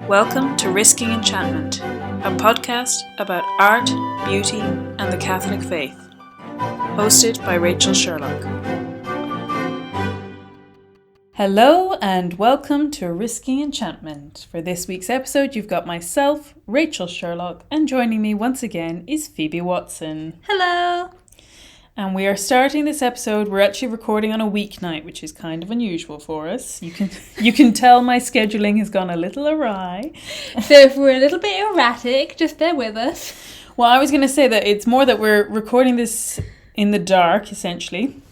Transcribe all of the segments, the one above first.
Welcome to Risking Enchantment, a podcast about art, beauty, and the Catholic faith. Hosted by Rachel Sherlock. Hello and welcome to Risking Enchantment. For this week's episode, you've got myself, Rachel Sherlock, and joining me once again is Phoebe Watson. Hello! And we are starting this episode, we're actually recording on a weeknight, which is kind of unusual for us. You can tell my scheduling has gone a little awry. So if we're a little bit erratic, just bear with us. Well, I was going to say that it's more that we're recording this in the dark, essentially,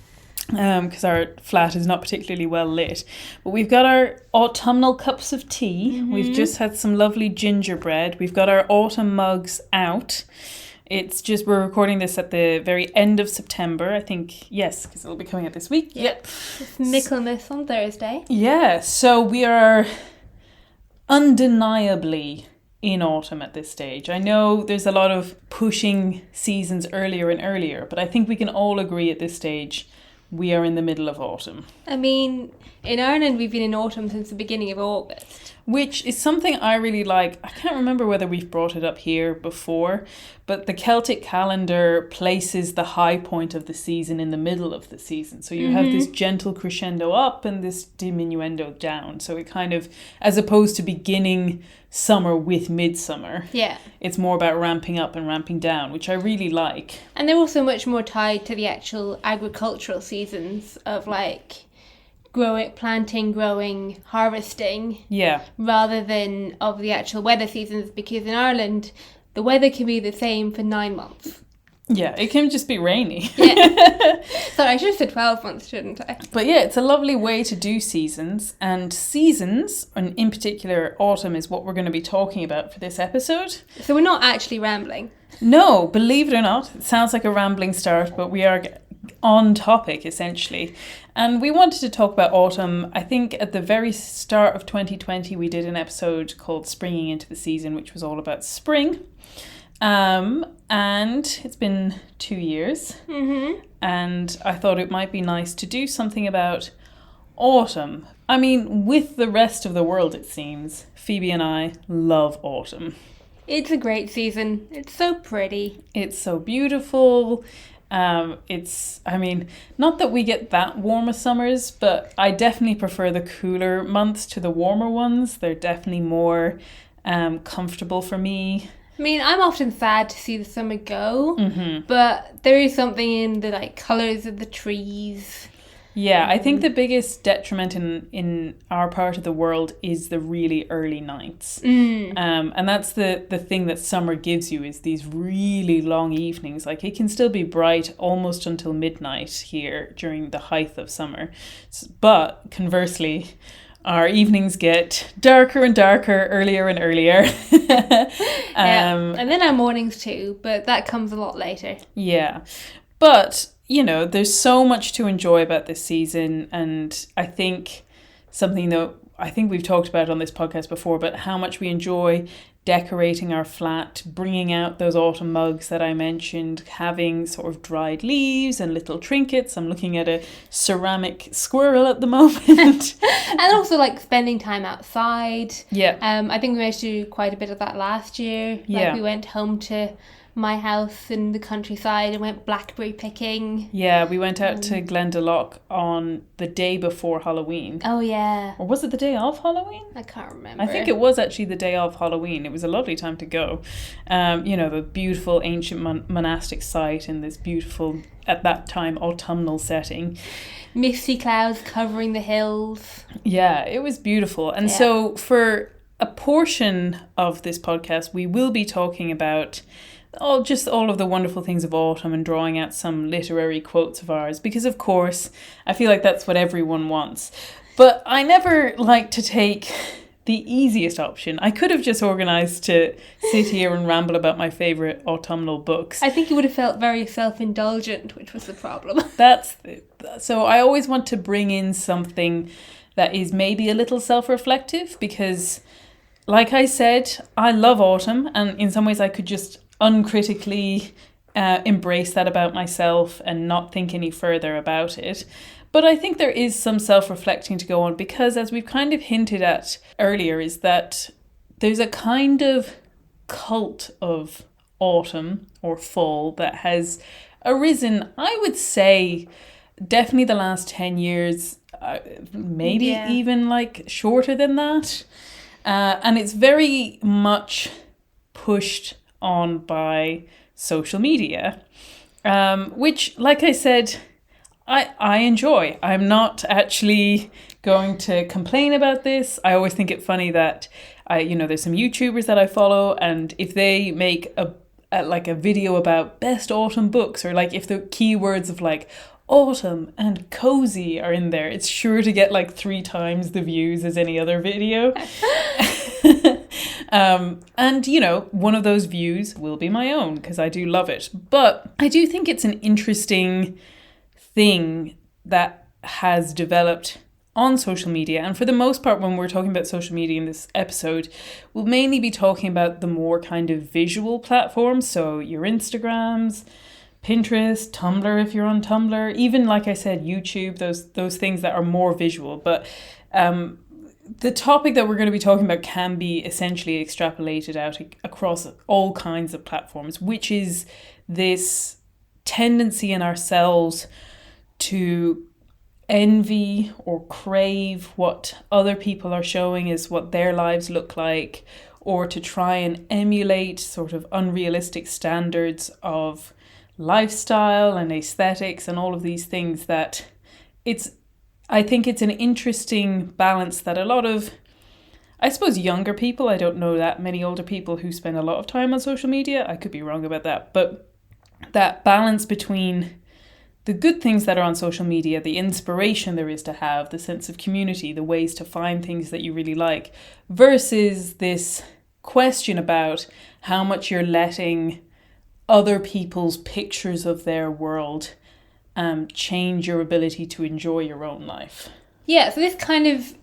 because our flat is not particularly well lit. But we've got our autumnal cups of tea. Mm-hmm. We've just had some lovely gingerbread. We've got our autumn mugs out. It's just, we're recording this at the very end of September, I think, yes, because it'll be coming out this week. Yep. It's Michaelmas on Thursday. Yeah, so we are undeniably in autumn at this stage. I know there's a lot of pushing seasons earlier and earlier, but I think we can all agree at this stage we are in the middle of autumn. I mean, in Ireland we've been in autumn since the beginning of August. Which is something I really like. I can't remember whether we've brought it up here before, but the Celtic calendar places the high point of the season in the middle of the season. So you have this gentle crescendo up and this diminuendo down. So it kind of, as opposed to beginning summer with midsummer, it's more about ramping up and ramping down, which I really like. And they're also much more tied to the actual agricultural seasons of like planting, growing, harvesting. Yeah. Rather than of the actual weather seasons, because in Ireland, the weather can be the same for 9 months. Yeah, it can just be rainy. Yeah. Sorry, I should have said 12 months, shouldn't I? But yeah, it's a lovely way to do seasons. And seasons, and in particular autumn, is what we're going to be talking about for this episode. So we're not actually rambling. No, believe it or not. It sounds like a rambling start, but we are on topic, essentially. And we wanted to talk about autumn. I think at the very start of 2020, we did an episode called Springing into the Season, which was all about spring. And it's been 2 years. Mm-hmm. And I thought it might be nice to do something about autumn. I mean, with the rest of the world, it seems, Phoebe and I love autumn. It's a great season. It's so pretty. It's so beautiful. I mean, not that we get that warm as summers, but I definitely prefer the cooler months to the warmer ones. They're definitely more comfortable for me. I mean, I'm often sad to see the summer go, but there is something in the like colours of the trees. Yeah, I think the biggest detriment in our part of the world is the really early nights. And that's the thing that summer gives you, is these really long evenings. Like, it can still be bright almost until midnight here during the height of summer. But conversely, our evenings get darker and darker, earlier and earlier. And then our mornings too, but that comes a lot later. Yeah, but you know, there's so much to enjoy about this season, and I think something that I think we've talked about on this podcast before, but how much we enjoy decorating our flat, bringing out those autumn mugs that I mentioned, having sort of dried leaves and little trinkets. I'm looking at a ceramic squirrel at the moment. And also like spending time outside. Yeah. I think we managed to do quite a bit of that last year. Like we went home to my house in the countryside and went blackberry picking. Yeah, we went out to Glendalough on the day before Halloween. Oh, yeah. Or was it the day of Halloween? I can't remember. I think it was actually the day of Halloween. It was a lovely time to go. You know, the beautiful ancient monastic site in this beautiful, at that time, autumnal setting. Misty clouds covering the hills. Yeah, it was beautiful. And so for a portion of this podcast, we will be talking about just all of the wonderful things of autumn and drawing out some literary quotes of ours, because of course I feel like that's what everyone wants. But I never like to take the easiest option. I could have just organised to sit here and ramble about my favourite autumnal books. I think you would have felt very self-indulgent, which was the problem. So I always want to bring in something that is maybe a little self-reflective, because like I said, I love autumn, and in some ways I could just uncritically embrace that about myself and not think any further about it. But I think there is some self-reflecting to go on, because as we've kind of hinted at earlier, is that there's a kind of cult of autumn or fall that has arisen, I would say, definitely the last 10 years, maybe even like shorter than that. And it's very much pushed on by social media, which, like I said, I enjoy. I'm not actually going to complain about this. I always think it funny that there's some YouTubers that I follow, and if they make a video about best autumn books, or like if the keywords of like autumn and cozy are in there, it's sure to get like 3 times the views as any other video. And one of those views will be my own because I do love it. But I do think it's an interesting thing that has developed on social media. And for the most part, when we're talking about social media in this episode, we'll mainly be talking about the more kind of visual platforms. So your Instagrams, Pinterest, Tumblr if you're on Tumblr, even, like I said, YouTube, those things that are more visual. But the topic that we're going to be talking about can be essentially extrapolated out across all kinds of platforms, which is this tendency in ourselves to envy or crave what other people are showing as what their lives look like, or to try and emulate sort of unrealistic standards of lifestyle and aesthetics and all of these things. That I think it's an interesting balance that a lot of, I suppose, younger people, I don't know that many older people who spend a lot of time on social media, I could be wrong about that, but that balance between the good things that are on social media, the inspiration there is to have, the sense of community, the ways to find things that you really like, versus this question about how much you're letting other people's pictures of their world change your ability to enjoy your own life. Yeah, so this kind of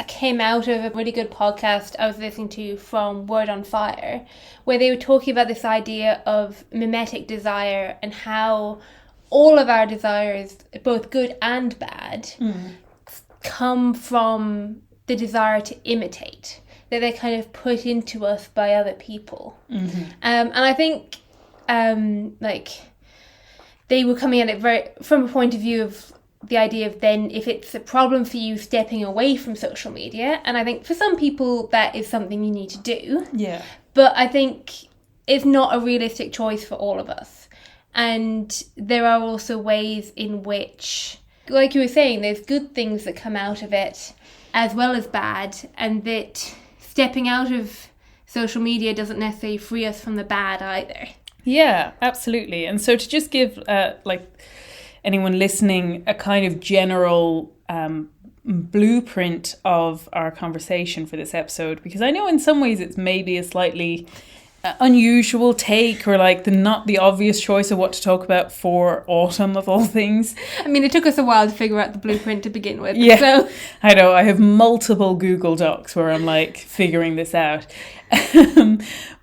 came out of a really good podcast I was listening to from Word on Fire, where they were talking about this idea of mimetic desire and how all of our desires, both good and bad, come from the desire to imitate, that they're kind of put into us by other people. Mm-hmm. And I think they were coming at it from a point of view of the idea of then if it's a problem for you stepping away from social media, and I think for some people that is something you need to do. Yeah. But I think it's not a realistic choice for all of us. And there are also ways in which, like you were saying, there's good things that come out of it as well as bad, and that stepping out of social media doesn't necessarily free us from the bad either. Yeah, absolutely. And so to just give anyone listening a kind of general blueprint of our conversation for this episode, because I know in some ways it's maybe a slightly unusual take, or like not the obvious choice of what to talk about for autumn of all things. I mean, it took us a while to figure out the blueprint to begin with. Yeah, so. I know. I have multiple Google Docs where I'm like figuring this out.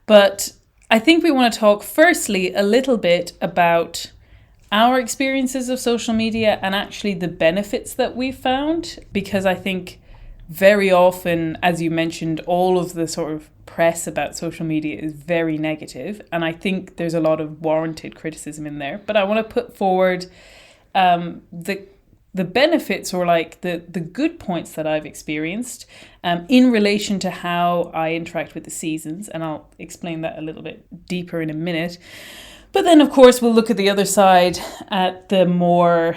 But I think we want to talk firstly a little bit about our experiences of social media and actually the benefits that we've found, because I think very often, as you mentioned, all of the sort of press about social media is very negative, and I think there's a lot of warranted criticism in there. But I want to put forward the benefits, or like the good points that I've experienced in relation to how I interact with the seasons, and I'll explain that a little bit deeper in a minute. But then, of course, we'll look at the other side, at the more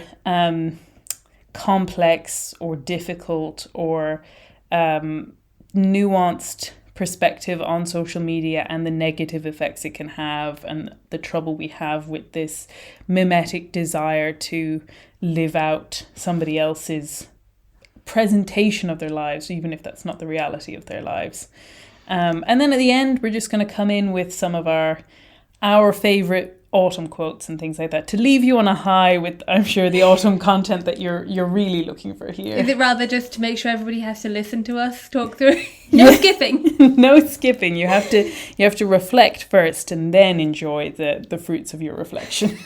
complex or difficult or nuanced perspective on social media and the negative effects it can have, and the trouble we have with this mimetic desire to live out somebody else's presentation of their lives, even if that's not the reality of their lives. And then at the end, we're just going to come in with some of our favourite autumn quotes and things like that, to leave you on a high with, I'm sure, the autumn content that you're really looking for here. Is it rather just to make sure everybody has to listen to us talk through? No skipping. No skipping. You have to reflect first and then enjoy the fruits of your reflection.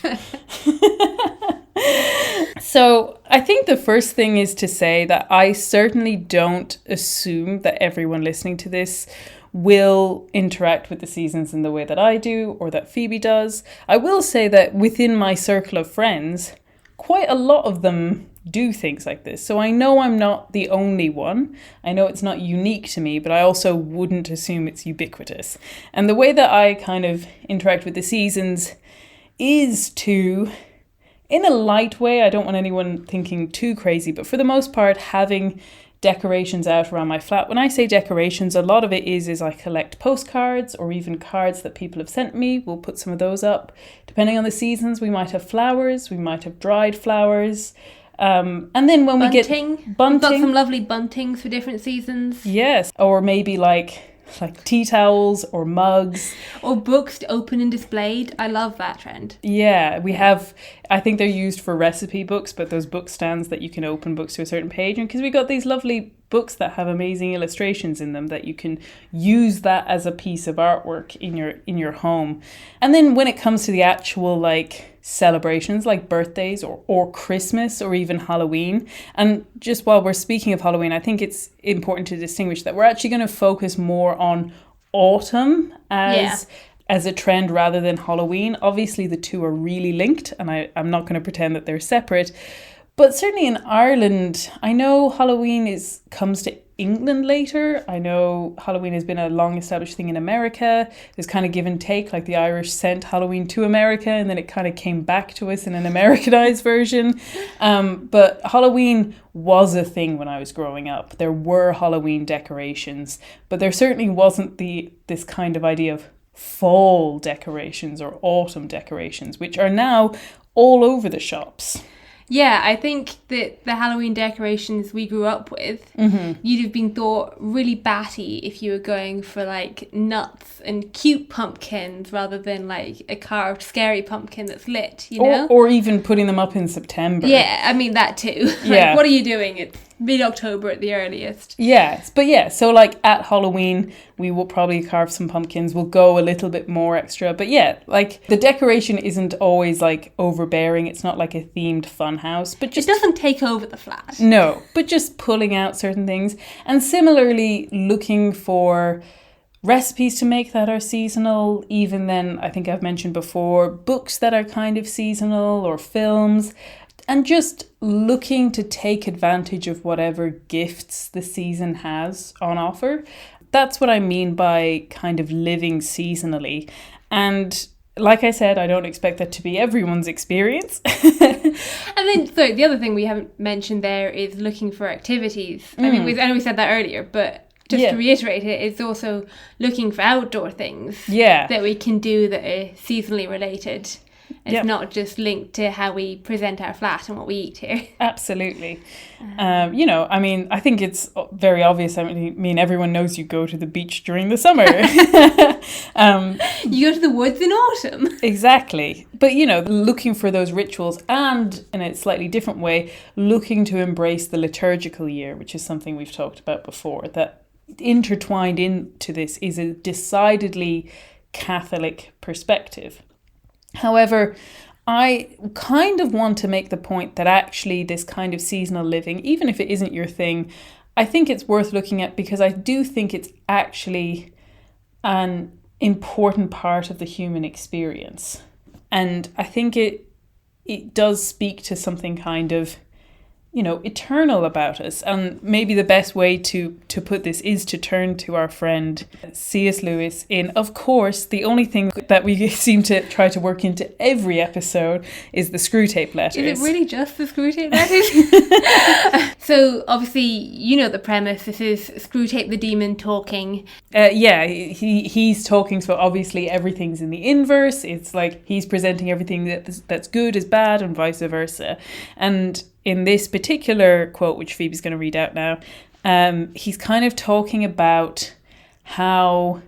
So I think the first thing is to say that I certainly don't assume that everyone listening to this will interact with the seasons in the way that I do or that Phoebe does. I will say that within my circle of friends, quite a lot of them do things like this. So I know I'm not the only one. I know it's not unique to me, but I also wouldn't assume it's ubiquitous. And the way that I kind of interact with the seasons is to, in a light way, I don't want anyone thinking too crazy, but for the most part, having decorations out around my flat. When I say decorations, a lot of it is I collect postcards or even cards that people have sent me. We'll put some of those up. Depending on the seasons, we might have flowers, we might have dried flowers. And then when we get bunting. We've got some lovely buntings for different seasons. Yes, or maybe like tea towels or mugs. Or books open and displayed. I love that trend. Yeah, we have, I think they're used for recipe books, but those book stands that you can open books to a certain page. And because we got these lovely books that have amazing illustrations in them, that you can use that as a piece of artwork in your home. And then when it comes to the actual celebrations like birthdays or Christmas or even Halloween. And just while we're speaking of Halloween, I think it's important to distinguish that we're actually going to focus more on autumn as a trend rather than Halloween. Obviously, the two are really linked, and I'm not going to pretend that they're separate. But certainly in Ireland, I know Halloween comes to England later. I know Halloween has been a long established thing in America. There's kind of give and take, like the Irish sent Halloween to America and then it kind of came back to us in an Americanized version. But Halloween was a thing when I was growing up. There were Halloween decorations, but there certainly wasn't this kind of idea of fall decorations or autumn decorations, which are now all over the shops. Yeah, I think that the Halloween decorations we grew up with, you'd have been thought really batty if you were going for nuts and cute pumpkins rather than a carved scary pumpkin that's lit, you know? Or even putting them up in September. Yeah, I mean that too. Yeah. What are you doing? It's mid-October at the earliest. Yes, but yeah, so at Halloween, we will probably carve some pumpkins. We'll go a little bit more extra. But yeah, the decoration isn't always overbearing. It's not like a themed fun house, but just... It doesn't take over the flat. No, but just pulling out certain things. And similarly, looking for recipes to make that are seasonal. Even then, I think I've mentioned before, books that are kind of seasonal or films. And just looking to take advantage of whatever gifts the season has on offer. That's what I mean by kind of living seasonally. And like I said, I don't expect that to be everyone's experience. And then, the other thing we haven't mentioned there is looking for activities. I mean, I know we said that earlier, but just to reiterate it, it's also looking for outdoor things that we can do that are seasonally related. It's not just linked to how we present our flat and what we eat here. Absolutely. I think it's very obvious. I mean, everyone knows you go to the beach during the summer. You go to the woods in autumn. Exactly. But, looking for those rituals and, in a slightly different way, looking to embrace the liturgical year, which is something we've talked about before, that intertwined into this is a decidedly Catholic perspective. However, I kind of want to make the point that actually this kind of seasonal living, even if it isn't your thing, I think it's worth looking at because I do think it's actually an important part of the human experience. And I think it does speak to something kind of, eternal about us. And maybe the best way to put this is to turn to our friend C.S. Lewis in, of course, the only thing that we seem to try to work into every episode is the Screwtape letters. Is it really just the Screwtape letters? So, obviously, the premise. This is Screwtape the demon talking. He's talking, so obviously everything's in the inverse. It's he's presenting everything that's good as bad and vice versa. And in this particular quote, which Phoebe's going to read out now, he's kind of talking about how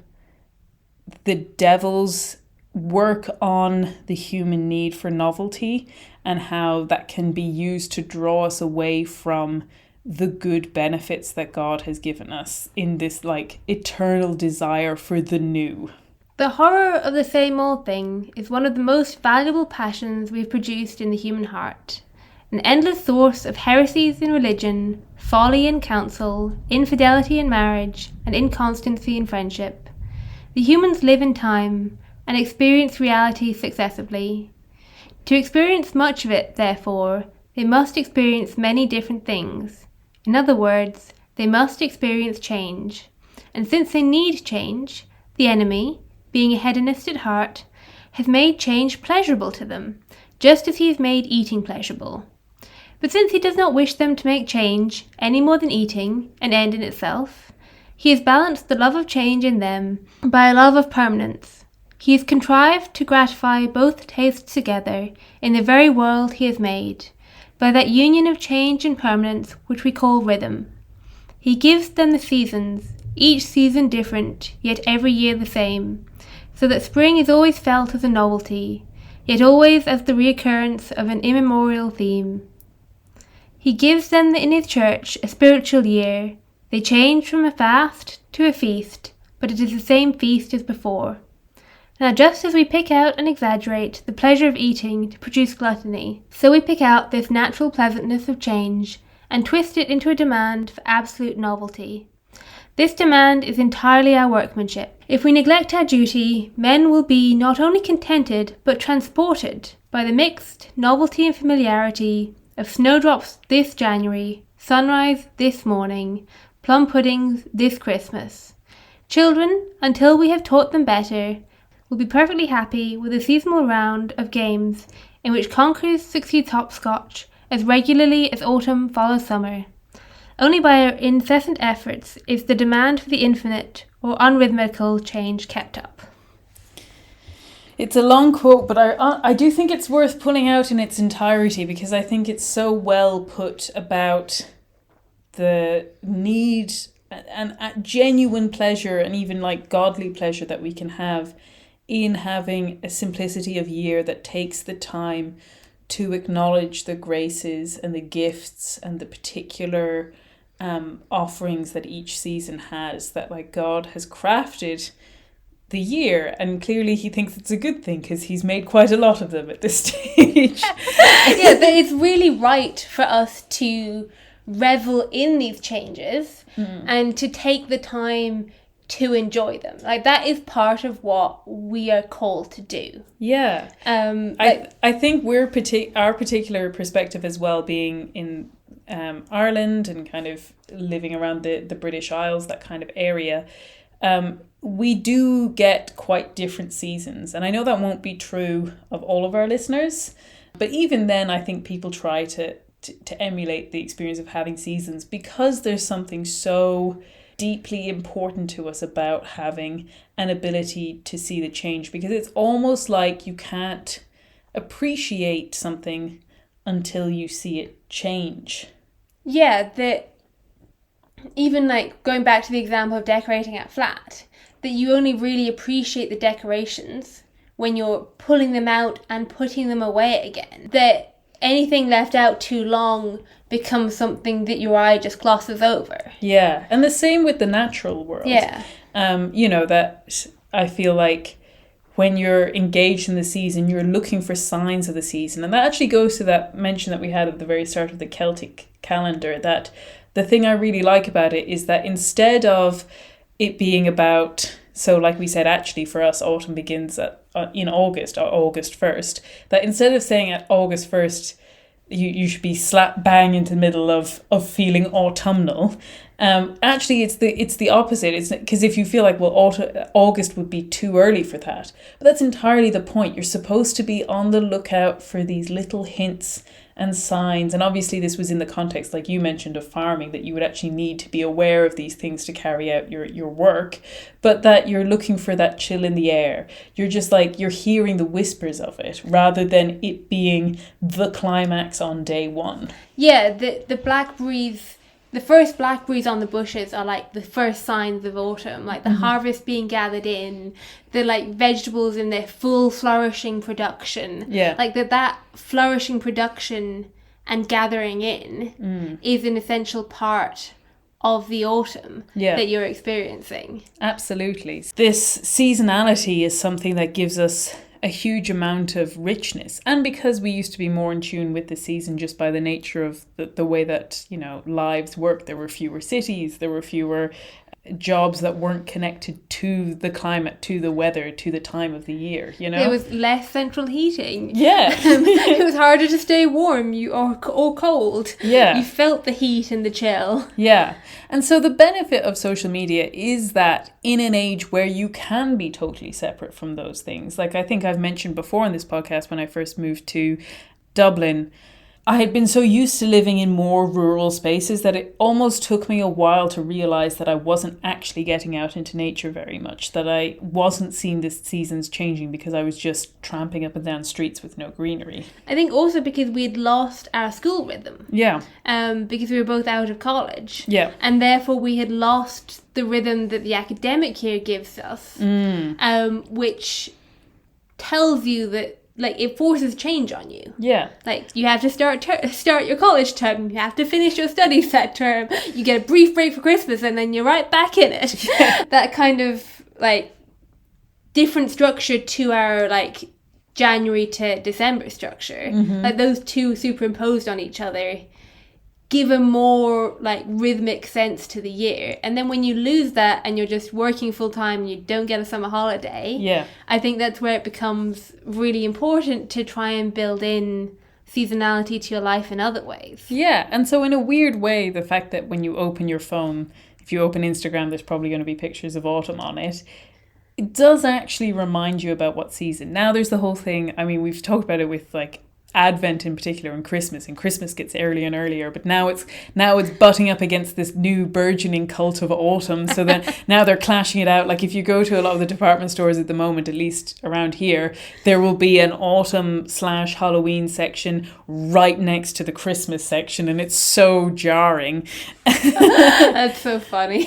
the devils work on the human need for novelty and how that can be used to draw us away from the good benefits that God has given us in this eternal desire for the new. The horror of the same old thing is one of the most valuable passions we've produced in the human heart. an endless source of heresies in religion, folly in counsel, infidelity in marriage, and inconstancy in friendship. The humans live in time and experience reality successively. To experience much of it, therefore, they must experience many different things. In other words, they must experience change. And since they need change, the enemy, being a hedonist at heart, has made change pleasurable to them, just as he has made eating pleasurable. But since he does not wish them to make change, any more than eating, an end in itself, he has balanced the love of change in them by a love of permanence. He has contrived to gratify both tastes together in the very world he has made, by that union of change and permanence which we call rhythm. He gives them the seasons, each season different, yet every year the same, so that spring is always felt as a novelty, yet always as the reoccurrence of an immemorial theme. He gives them in his church a spiritual year. They change from a fast to a feast, but it is the same feast as before. Now just as we pick out and exaggerate the pleasure of eating to produce gluttony, so we pick out this natural pleasantness of change and twist it into a demand for absolute novelty. This demand is entirely our workmanship. If we neglect our duty, men will be not only contented, but transported by the mixed novelty and familiarity of snowdrops this January, sunrise this morning, plum puddings this Christmas. Children, until we have taught them better, will be perfectly happy with a seasonal round of games in which conquerors succeeds hopscotch as regularly as autumn follows summer. Only by our incessant efforts is the demand for the infinite or unrhythmical change kept up. It's a long quote, but I do think it's worth pulling out in its entirety because I think it's so well put about the need and genuine pleasure and even like godly pleasure that we can have in having a simplicity of year that takes the time to acknowledge the graces and the gifts and the particular offerings that each season has, that like God has crafted the year, and clearly he thinks it's a good thing because he's made quite a lot of them at this stage. Yeah, but it's really right for us to revel in these changes and to take the time to enjoy them. Like that is part of what we are called to do. Yeah. I think our particular perspective as well, being in Ireland and kind of living around the British Isles, that kind of area, we do get quite different seasons. And I know that won't be true of all of our listeners, but even then I think people try to emulate the experience of having seasons because there's something so deeply important to us about having an ability to see the change, because it's almost like you can't appreciate something until you see it change. Yeah, that even like going back to the example of decorating a flat, that you only really appreciate the decorations when you're pulling them out and putting them away again. That anything left out too long becomes something that your eye just glosses over. Yeah, and the same with the natural world. Yeah. That I feel like when you're engaged in the season, you're looking for signs of the season. And that actually goes to that mention that we had at the very start of the Celtic calendar, that the thing I really like about it is that instead of it being about, so like we said, actually for us, autumn begins in August, or August 1st, that instead of saying at August 1st, you should be slap bang into the middle of feeling autumnal. Actually, it's the opposite. It's because if you feel like, well, August would be too early for that, but that's entirely the point. You're supposed to be on the lookout for these little hints and signs. And obviously this was in the context, like you mentioned, of farming, that you would actually need to be aware of these things to carry out your work, but that you're looking for that chill in the air. You're just like, you're hearing the whispers of it rather than it being the climax on day one. Yeah, the blackberries, the first blackberries on the bushes are like the first signs of autumn, like the harvest being gathered in, the like vegetables in their full flourishing production. Yeah. Like that flourishing production and gathering in is an essential part of the autumn that you're experiencing. Absolutely. This seasonality is something that gives us a huge amount of richness. And because we used to be more in tune with the season just by the nature of the way that, you know, lives work. There were fewer cities, there were fewer jobs that weren't connected to the climate, to the weather, to the time of the year, you know? There was less central heating. Yeah. It was harder to stay warm or cold. Yeah. You felt the heat and the chill. Yeah. And so the benefit of social media is that in an age where you can be totally separate from those things, like I think I've mentioned before in this podcast when I first moved to Dublin, I had been so used to living in more rural spaces that it almost took me a while to realise that I wasn't actually getting out into nature very much, that I wasn't seeing the seasons changing because I was just tramping up and down streets with no greenery. I think also because we'd lost our school rhythm. Yeah. Because we were both out of college. Yeah. And therefore we had lost the rhythm that the academic year gives us, which tells you that, like, it forces change on you. Yeah. Like, you have to start your college term. You have to finish your studies that term. You get a brief break for Christmas and then you're right back in it. Yeah. That kind of, like, different structure to our, like, January to December structure. Mm-hmm. Like, those two superimposed on each other give a more, like, rhythmic sense to the year. And then when you lose that and you're just working full time and you don't get a summer holiday, yeah, I think that's where it becomes really important to try and build in seasonality to your life in other ways. Yeah, and so in a weird way, the fact that when you open your phone, if you open Instagram, there's probably going to be pictures of autumn on it. It does actually remind you about what season. Now there's the whole thing, I mean, we've talked about it with, like, Advent in particular and Christmas gets earlier and earlier, but now it's butting up against this new burgeoning cult of autumn, so then now they're clashing it out. Like, if you go to a lot of the department stores at the moment, at least around here, there will be an autumn/Halloween section right next to the Christmas section, and it's so jarring. That's so funny.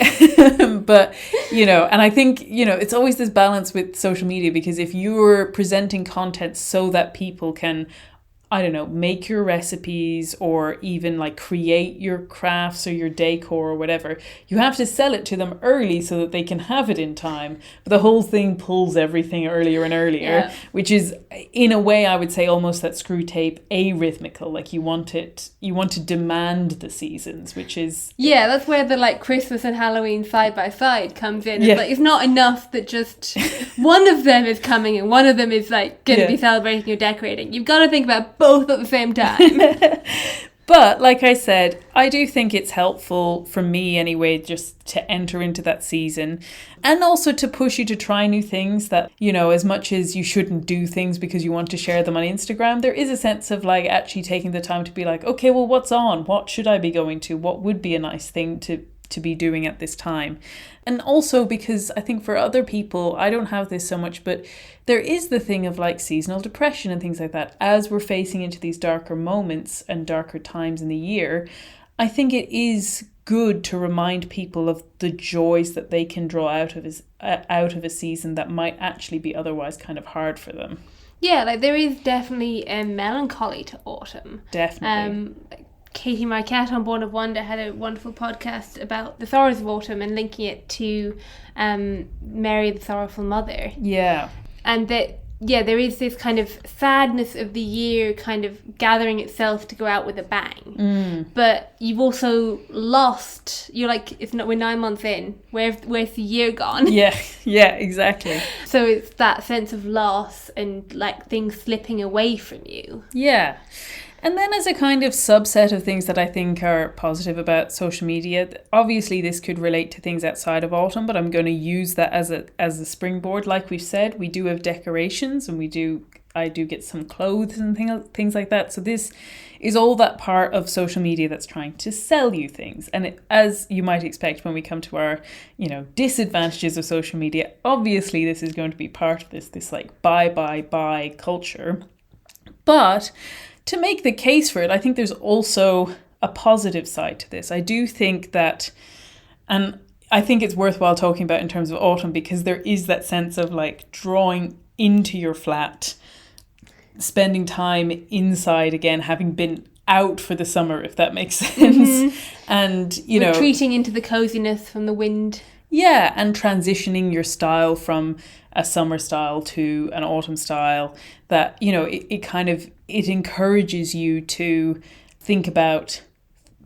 But, you know, and I think, you know, it's always this balance with social media, because if you're presenting content so that people can, I don't know, make your recipes or even, like, create your crafts or your decor or whatever, you have to sell it to them early so that they can have it in time. But the whole thing pulls everything earlier and earlier, which is, in a way, I would say almost that Screwtape arrhythmical. Like, you want to demand the seasons, which is... Yeah, that's where the, like, Christmas and Halloween side by side comes in. It's like, it's not enough that just one of them is coming and one of them is, like, going to be celebrating or decorating. You've got to think about both at the same time. But like I said, I do think it's helpful for me anyway, just to enter into that season, and also to push you to try new things that, you know, as much as you shouldn't do things because you want to share them on Instagram, there is a sense of, like, actually taking the time to be like, okay, well, what's on? What should I be going to? What would be a nice thing to be doing at this time? And also because I think for other people, I don't have this so much, but there is the thing of, like, seasonal depression and things like that. As we're facing into these darker moments and darker times in the year, I think it is good to remind people of the joys that they can draw out of a season that might actually be otherwise kind of hard for them. Yeah, like, there is definitely a melancholy to autumn. Definitely. Katie Marquette on Born of Wonder had a wonderful podcast about the sorrows of autumn and linking it to Mary the Sorrowful Mother. Yeah. And that, yeah, there is this kind of sadness of the year kind of gathering itself to go out with a bang. Mm. But you've also lost, you're like, we're 9 months in, where's the year gone? Yeah, exactly. So it's that sense of loss and, like, things slipping away from you. Yeah. And then as a kind of subset of things that I think are positive about social media, obviously this could relate to things outside of autumn, but I'm going to use that as a springboard. Like we've said, we do have decorations and I do get some clothes and things like that. So this is all that part of social media that's trying to sell you things. And as you might expect when we come to our, you know, disadvantages of social media, obviously this is going to be part of this like buy culture. But to make the case for it, I think there's also a positive side to this. I do think that, and I think it's worthwhile talking about in terms of autumn, because there is that sense of, like, drawing into your flat, spending time inside again, having been out for the summer, if that makes sense. Mm-hmm. And, you know, retreating into the coziness from the wind. Yeah, and transitioning your style from a summer style to an autumn style, that, it encourages you to think about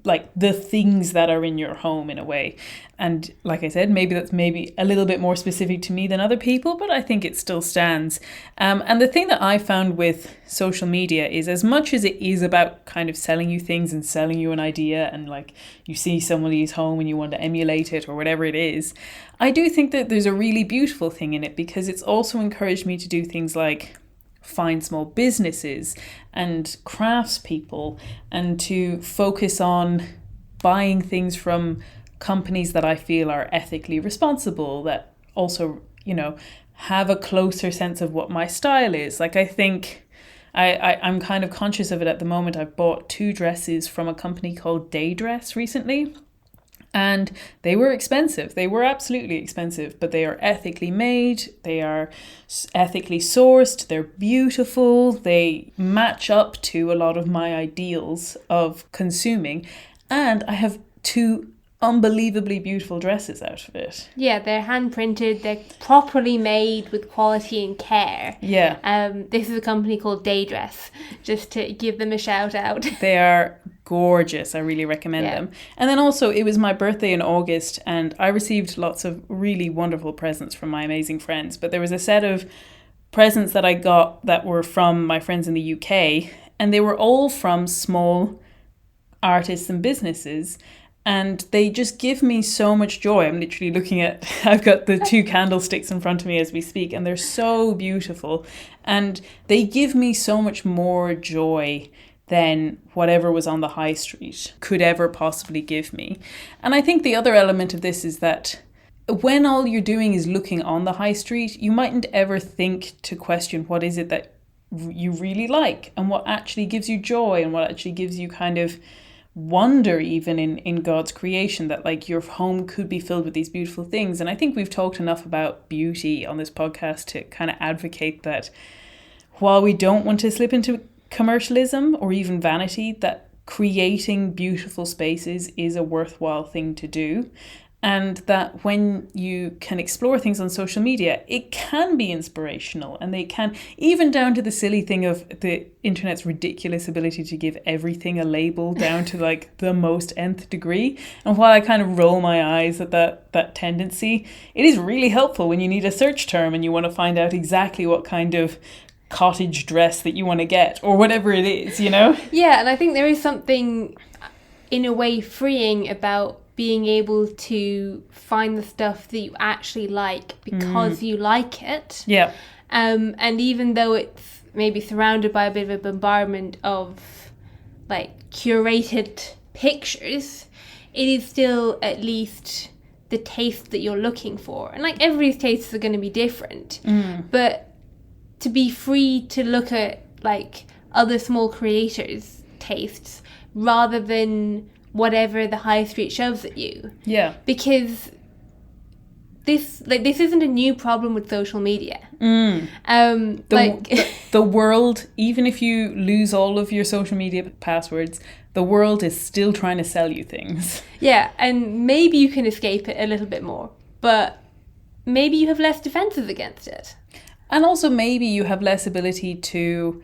like the things that are in your home in a way. And like I said, that's maybe a little bit more specific to me than other people, but I think it still stands. And the thing that I found with social media is, as much as it is about kind of selling you things and selling you an idea, and like you see somebody's home and you want to emulate it or whatever it is, I do think that there's a really beautiful thing in it, because it's also encouraged me to do things like find small businesses and craftspeople, and to focus on buying things from companies that I feel are ethically responsible, that also, have a closer sense of what my style is. Like, I think I'm kind of conscious of it at the moment. I've bought 2 dresses from a company called Daydress recently. And they were expensive. They were absolutely expensive, but they are ethically made. They are ethically sourced. They're beautiful. They match up to a lot of my ideals of consuming. And I have 2 unbelievably beautiful dresses out of it. Yeah, they're hand printed. They're properly made with quality and care. Yeah. This is a company called Daydress, just to give them a shout out. They are gorgeous. I really recommend them. And then also, it was my birthday in August, and I received lots of really wonderful presents from my amazing friends. But there was a set of presents that I got that were from my friends in the UK, and they were all from small artists and businesses. And they just give me so much joy. I'm literally looking at, I've got the 2 candlesticks in front of me as we speak, and they're so beautiful. And they give me so much more joy than whatever was on the high street could ever possibly give me. And I think the other element of this is that when all you're doing is looking on the high street, you mightn't ever think to question what is it that you really like, and what actually gives you joy, and what actually gives you kind of wonder even in God's creation, that like your home could be filled with these beautiful things. And I think we've talked enough about beauty on this podcast to kind of advocate that while we don't want to slip into commercialism or even vanity, that creating beautiful spaces is a worthwhile thing to do. And that when you can explore things on social media, it can be inspirational, and they can, even down to the silly thing of the internet's ridiculous ability to give everything a label down to like the most nth degree. And while I kind of roll my eyes at that tendency, it is really helpful when you need a search term and you want to find out exactly what kind of cottage dress that you want to get, or whatever it is, Yeah, and I think there is something in a way freeing about being able to find the stuff that you actually like because you like it. Yeah. And even though it's maybe surrounded by a bit of a bombardment of like curated pictures, it is still at least the taste that you're looking for. And like everybody's tastes are going to be different. But to be free to look at like other small creators' tastes rather than whatever the high street shoves at you. Yeah. Because this isn't a new problem with social media. The world, even if you lose all of your social media passwords, the world is still trying to sell you things. Yeah, and maybe you can escape it a little bit more, but maybe you have less defenses against it. And also maybe you have less ability to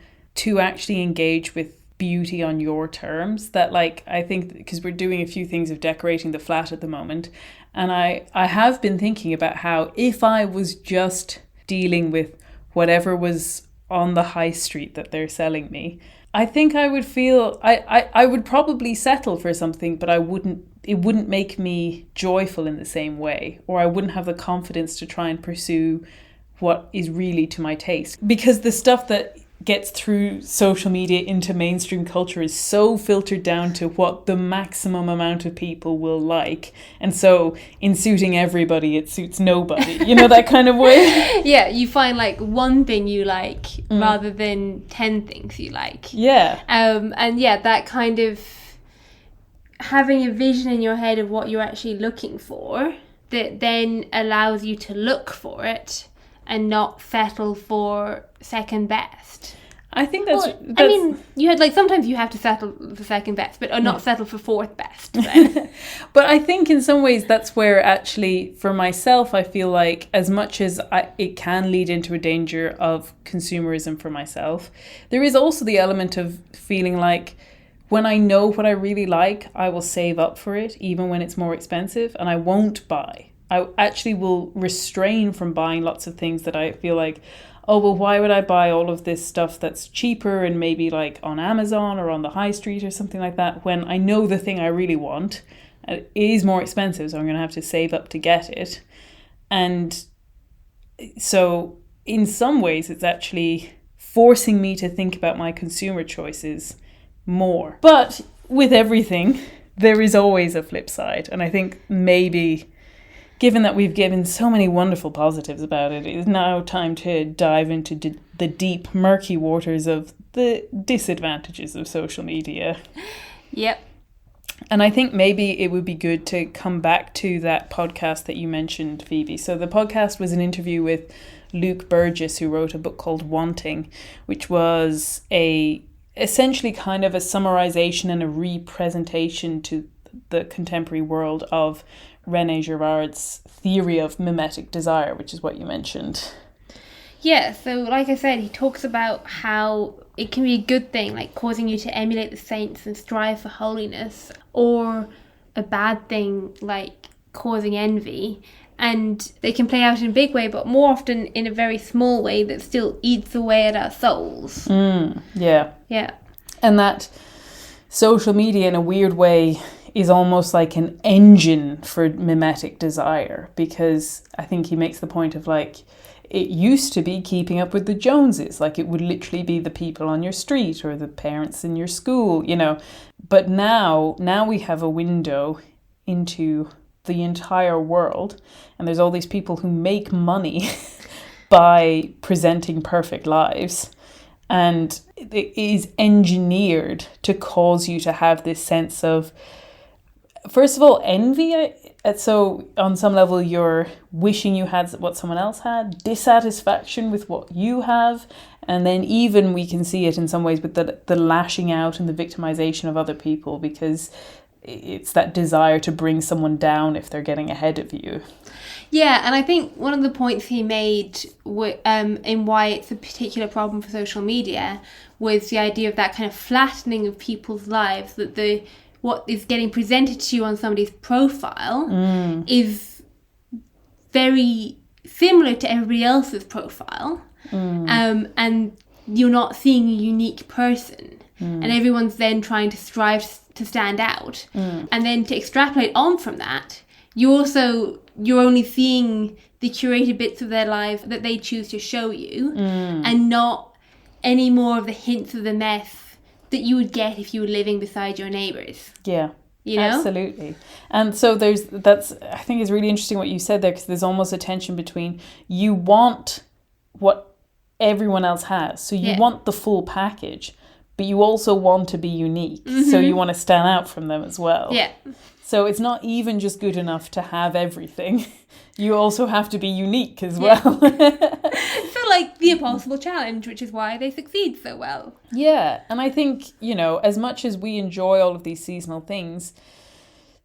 actually engage with beauty on your terms. That like, I think because we're doing a few things of decorating the flat at the moment, and I have been thinking about how if I was just dealing with whatever was on the high street that they're selling me, I think I would feel I would probably settle for something, but it wouldn't make me joyful in the same way, or I wouldn't have the confidence to try and pursue what is really to my taste, because the stuff that gets through social media into mainstream culture is so filtered down to what the maximum amount of people will like. And so in suiting everybody, it suits nobody, that kind of way. Yeah, you find like one thing you like rather than 10 things you like. Yeah. And yeah, that kind of having a vision in your head of what you're actually looking for that then allows you to look for it and not settle for second best. I think that's... I mean, you had sometimes you have to settle for second best, but not settle for fourth best. Then. But I think in some ways that's where actually, for myself, I feel like as much as it can lead into a danger of consumerism for myself, there is also the element of feeling like when I know what I really like, I will save up for it, even when it's more expensive, and I won't buy. I actually will restrain from buying lots of things that I feel like, oh, well, why would I buy all of this stuff that's cheaper and maybe on Amazon or on the high street or something like that, when I know the thing I really want it is more expensive, so I'm going to have to save up to get it. And so in some ways, it's actually forcing me to think about my consumer choices more. But with everything, there is always a flip side. And I think maybe... given that we've given so many wonderful positives about it, it is now time to dive into the deep, murky waters of the disadvantages of social media. Yep. And I think maybe it would be good to come back to that podcast that you mentioned, Phoebe. So the podcast was an interview with Luke Burgis, who wrote a book called Wanting, which was essentially kind of a summarization and a representation to the contemporary world of René Girard's theory of mimetic desire, which is what you mentioned. Yeah, so like I said, he talks about how it can be a good thing, like causing you to emulate the saints and strive for holiness, or a bad thing, like causing envy. And they can play out in a big way, but more often in a very small way that still eats away at our souls. Yeah. Yeah. And that social media, in a weird way, is almost like an engine for mimetic desire, because I think he makes the point of it used to be keeping up with the Joneses, it would literally be the people on your street or the parents in your school, but now we have a window into the entire world, and there's all these people who make money by presenting perfect lives. And it is engineered to cause you to have this sense of, first of all, envy. So on some level, you're wishing you had what someone else had, dissatisfaction with what you have. And then even we can see it in some ways with the lashing out and the victimization of other people, because it's that desire to bring someone down if they're getting ahead of you. Yeah, and I think one of the points he made in why it's a particular problem for social media was the idea of that kind of flattening of people's lives, that what is getting presented to you on somebody's profile is very similar to everybody else's profile, and you're not seeing a unique person, and everyone's then trying to strive to stand out, and then to extrapolate on from that, you're only seeing the curated bits of their life that they choose to show you, and not any more of the hints of the mess that you would get if you were living beside your neighbours. Yeah, absolutely. And so I think it's really interesting what you said there, because there's almost a tension between you want what everyone else has, so you want the full package, but you also want to be unique, so you want to stand out from them as well. Yeah. So it's not even just good enough to have everything. You also have to be unique as well. So the impossible challenge, which is why they succeed so well. Yeah, and I think, as much as we enjoy all of these seasonal things,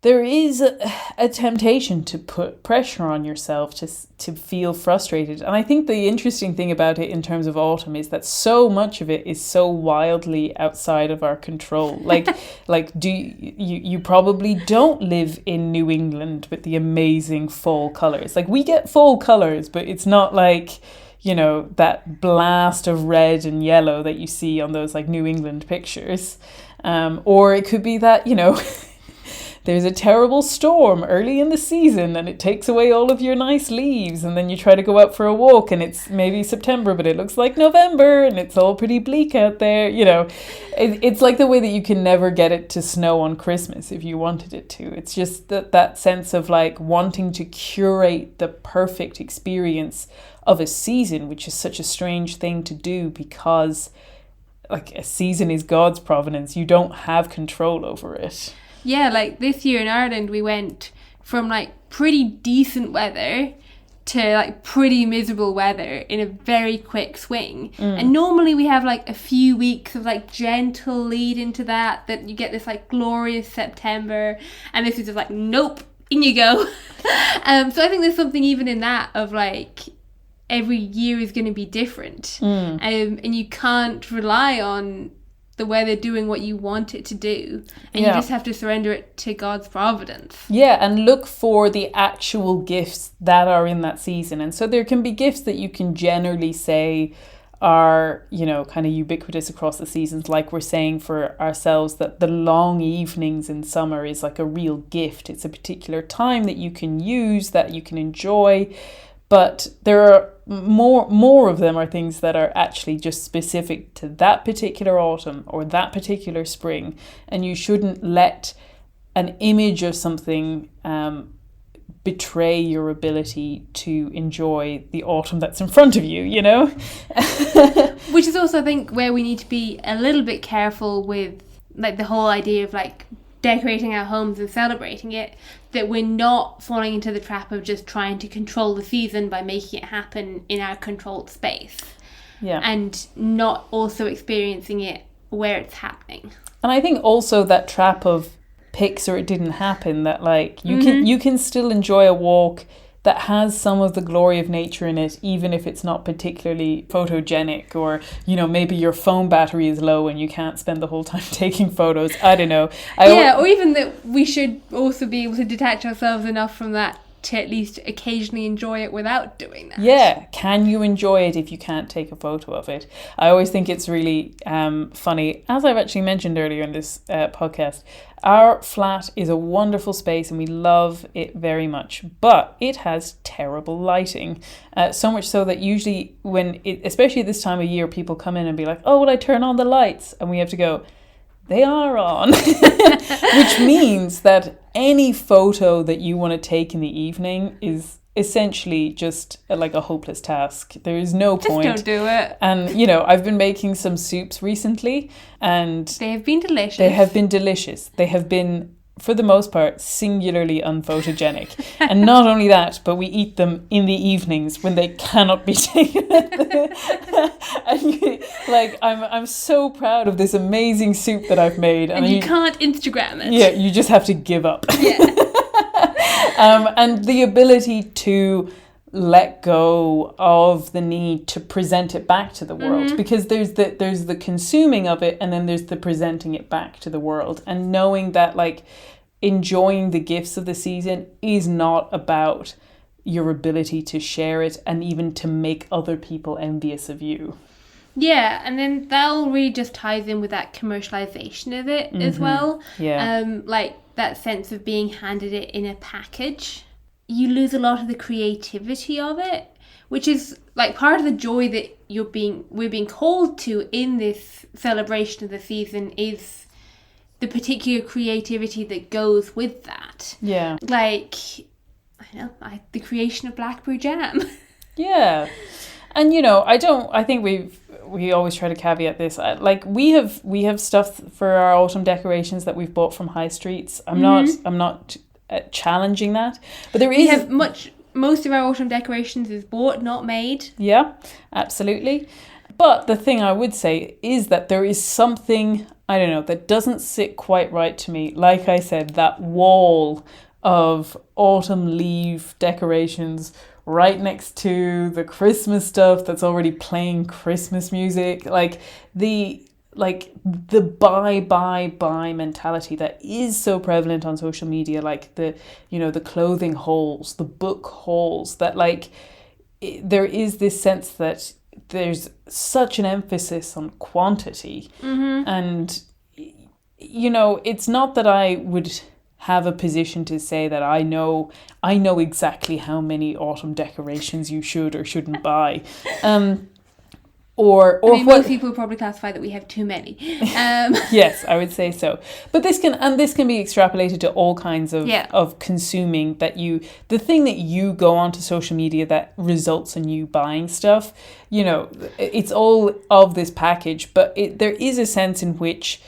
there is a temptation to put pressure on yourself to feel frustrated. And I think the interesting thing about it in terms of autumn is that so much of it is so wildly outside of our control. You probably don't live in New England with the amazing fall colours. We get fall colours, but it's not that blast of red and yellow that you see on those New England pictures. Or it could be that, there's a terrible storm early in the season and it takes away all of your nice leaves, and then you try to go out for a walk and it's maybe September but it looks like November and it's all pretty bleak out there. It's like the way that you can never get it to snow on Christmas if you wanted it to. It's just that sense of wanting to curate the perfect experience of a season, which is such a strange thing to do, because a season is God's providence. You don't have control over it. Yeah, this year in Ireland, we went from pretty decent weather to like pretty miserable weather in a very quick swing. And normally we have like a few weeks of like gentle lead into that you get this like glorious September, and this is just like, nope, in you go. So I think there's something even in that of like every year is going to be different, and you can't rely on the weather doing what you want it to do, and you just have to surrender it to God's providence. Yeah, and look for the actual gifts that are in that season. And so there can be gifts that you can generally say are, you know, kind of ubiquitous across the seasons, like we're saying for ourselves that the long evenings in summer is like a real gift. It's a particular time that you can use, that you can enjoy. But there are more of them are things that are actually just specific to that particular autumn or that particular spring, and you shouldn't let an image of something betray your ability to enjoy the autumn that's in front of you, you know? Which is also, I think, where we need to be a little bit careful with like the whole idea of like decorating our homes and celebrating it, that we're not falling into the trap of just trying to control the season by making it happen in our controlled space. Yeah. And not also experiencing it where it's happening. And I think also that trap of pics or it didn't happen, that like you can still enjoy a walk that has some of the glory of nature in it, even if it's not particularly photogenic, or, you know, maybe your phone battery is low and you can't spend the whole time taking photos. I don't know. Or even that we should also be able to detach ourselves enough from that to at least occasionally enjoy it without doing that. Yeah, can you enjoy it if you can't take a photo of it? I always think it's really funny, as I've actually mentioned earlier in this podcast, our flat is a wonderful space and we love it very much, but it has terrible lighting. So much so that usually especially at this time of year, people come in and be like, oh, will I turn on the lights? And we have to go, they are on. Which means that any photo that you want to take in the evening is essentially just like a hopeless task. There is no point. Just don't do it. And, you know, I've been making some soups recently and they have been delicious. They have been, for the most part, singularly unphotogenic. And not only that, but we eat them in the evenings when they cannot be taken. And I'm so proud of this amazing soup that I've made. And you can't Instagram it. Yeah, you just have to give up. Yeah. And the ability to let go of the need to present it back to the world, because there's the consuming of it and then there's the presenting it back to the world, and knowing that like enjoying the gifts of the season is not about your ability to share it and even to make other people envious of you. Yeah, and then that all really just ties in with that commercialization of it as well. Yeah. Like that sense of being handed it in a package. You lose a lot of the creativity of it, which is like part of the joy that we're being called to in this celebration of the season, is the particular creativity that goes with that. Yeah. Like, I don't know, the creation of blackberry jam. Yeah. And, you know, I think we always try to caveat this. Like we have stuff for our autumn decorations that we've bought from high streets. I'm not challenging that, but we have most of our autumn decorations is bought, not made. Yeah, absolutely. But the thing I would say is that there is something, I don't know, that doesn't sit quite right to me. Like I said, that wall of autumn leaf decorations right next to the Christmas stuff that's already playing Christmas music, like the buy mentality that is so prevalent on social media, like the clothing hauls, the book hauls, that like there is this sense that there's such an emphasis on quantity. And you know, it's not that I would have a position to say that I know exactly how many autumn decorations you should or shouldn't buy. Most people probably classify that we have too many. Yes, I would say so. But this can be extrapolated to all kinds of consuming, that the thing that you go onto social media that results in you buying stuff, you know, it's all of this package, but there is a sense in which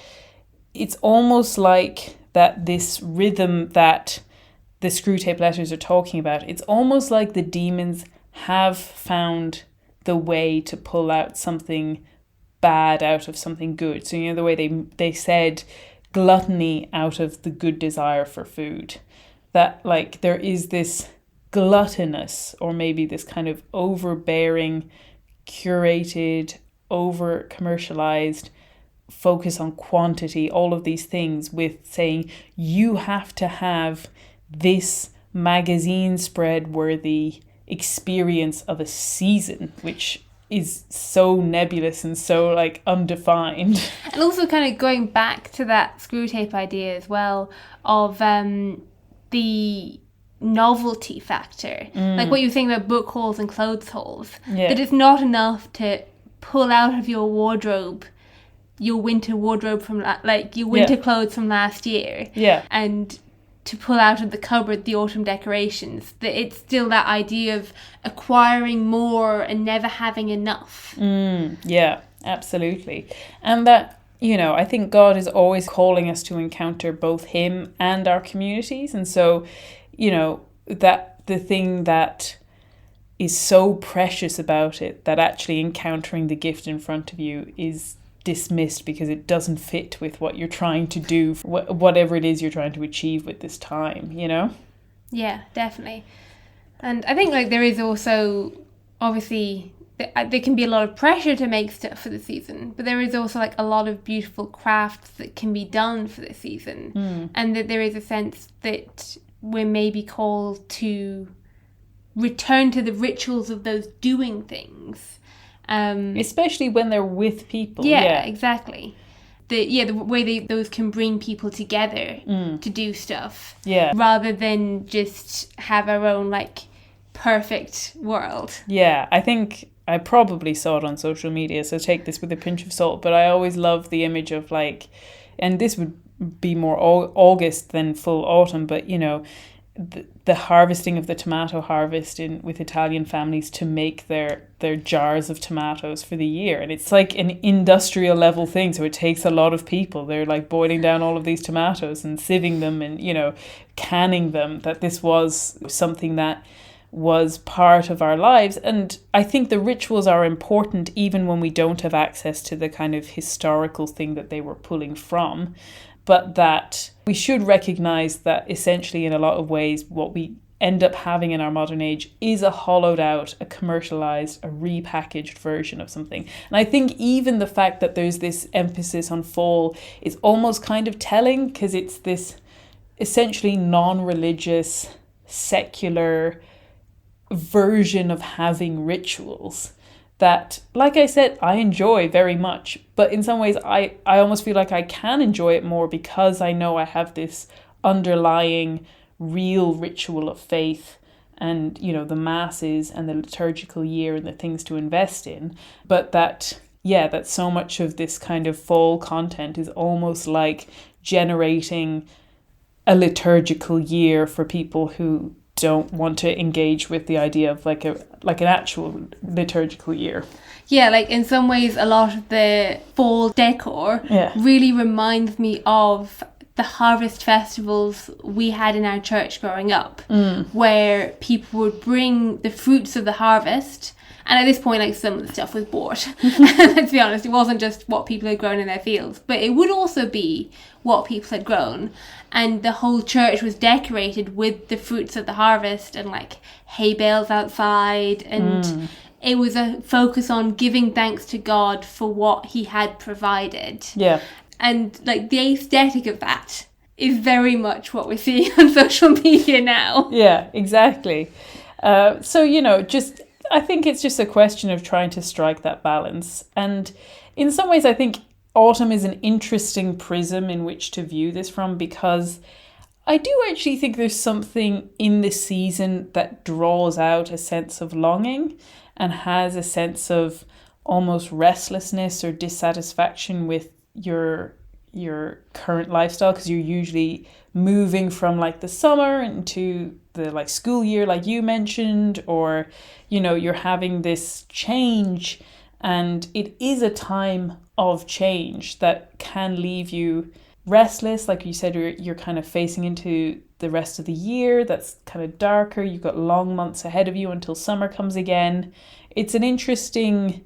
it's almost like that this rhythm that the Screwtape letters are talking about, it's almost like the demons have found the way to pull out something bad out of something good. So, the way they said gluttony out of the good desire for food. That, like, there is this gluttonous, or maybe this kind of overbearing, curated, over commercialized focus on quantity, all of these things, with saying you have to have this magazine spread worthy experience of a season, which is so nebulous and so like undefined. And also kind of going back to that Screwtape idea as well of the novelty factor. Like what you were saying about book hauls and clothes hauls. Yeah. That it's not enough to pull out of your wardrobe your winter wardrobe from your winter clothes from last year. Yeah. And to pull out of the cupboard the autumn decorations. That it's still that idea of acquiring more and never having enough. Yeah, absolutely. And that, I think God is always calling us to encounter both him and our communities. And so, that the thing that is so precious about it, that actually encountering the gift in front of you is dismissed because it doesn't fit with what you're trying to do, whatever it is you're trying to achieve with this time, Yeah, definitely. And I think there is also, obviously, there can be a lot of pressure to make stuff for the season, but there is also a lot of beautiful crafts that can be done for the season. And that there is a sense that we're maybe called to return to the rituals of those doing things. Especially when they're with people. Yeah, exactly. The way those can bring people together to do stuff. Yeah. Rather than just have our own perfect world. Yeah, I think I probably saw it on social media, so take this with a pinch of salt, but I always love the image of and this would be more August than full autumn, but the harvesting of the tomato harvest with Italian families to make their jars of tomatoes for the year. And it's like an industrial level thing. So it takes a lot of people. They're boiling down all of these tomatoes and sieving them and, canning them, that this was something that was part of our lives. And I think the rituals are important even when we don't have access to the kind of historical thing that they were pulling from. But that we should recognize that essentially in a lot of ways what we end up having in our modern age is a hollowed out, a commercialized, a repackaged version of something. And I think even the fact that there's this emphasis on fall is almost kind of telling, because it's this essentially non-religious, secular version of having rituals that, like I said, I enjoy very much. But in some ways, I almost feel like I can enjoy it more because I know I have this underlying real ritual of faith and, the masses and the liturgical year and the things to invest in. But that so much of this kind of fall content is almost like generating a liturgical year for people who don't want to engage with the idea of an actual liturgical year. Yeah, in some ways a lot of the fall decor really reminds me of the harvest festivals we had in our church growing up, where people would bring the fruits of the harvest. And at this point, some of the stuff was bought. Let's be honest, it wasn't just what people had grown in their fields, but it would also be what people had grown. And the whole church was decorated with the fruits of the harvest and hay bales outside. And it was a focus on giving thanks to God for what he had provided. Yeah. And the aesthetic of that is very much what we're seeing on social media now. Yeah, exactly. I think it's just a question of trying to strike that balance. And in some ways, I think autumn is an interesting prism in which to view this from, because I do actually think there's something in this season that draws out a sense of longing and has a sense of almost restlessness or dissatisfaction with your current lifestyle, because you're usually moving from the summer into the school year, like you mentioned, or you're having this change, and it is a time of change that can leave you restless. Like you said, you're kind of facing into the rest of the year that's kind of darker. You've got long months ahead of you until summer comes again. It's an interesting,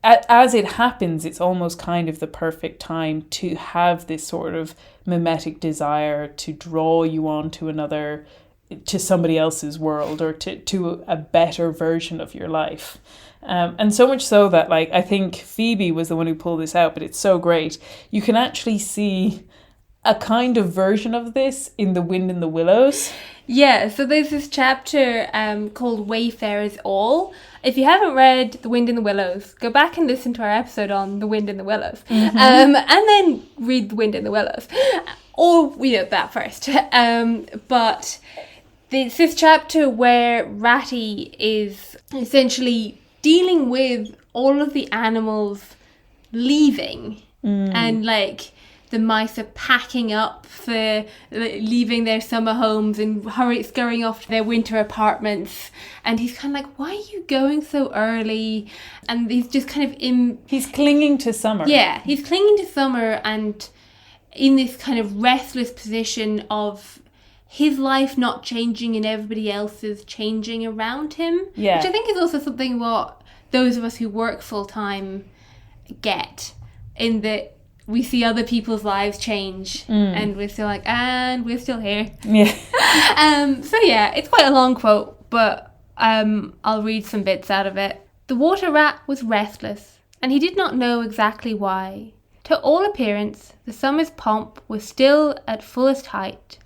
as it happens, it's almost kind of the perfect time to have this sort of mimetic desire to draw you on to somebody else's world, or to a better version of your life. And so much so that, like, I think Phoebe was the one who pulled this out, but it's so great. You can actually see a kind of version of this in The Wind in the Willows. Yeah, so there's this chapter called Wayfarers All. If you haven't read The Wind in the Willows, go back and listen to our episode on The Wind in the Willows. Mm-hmm. And then read The Wind in the Willows. Or, that first. But it's this chapter where Ratty is essentially dealing with all of the animals leaving. And, like, the mice are packing up for leaving their summer homes and scurrying off to their winter apartments. And he's kind of like, why are you going so early? And he's just kind of he's clinging to summer. Yeah, he's clinging to summer and in this kind of restless position of his life not changing and everybody else's changing around him. Yeah. Which I think is also something what those of us who work full-time get, in that we see other people's lives change and we're still like, and we're still here. Yeah. So yeah, it's quite a long quote, but I'll read some bits out of it. The water rat was restless, and he did not know exactly why. To all appearance, the summer's pomp was still at fullest height,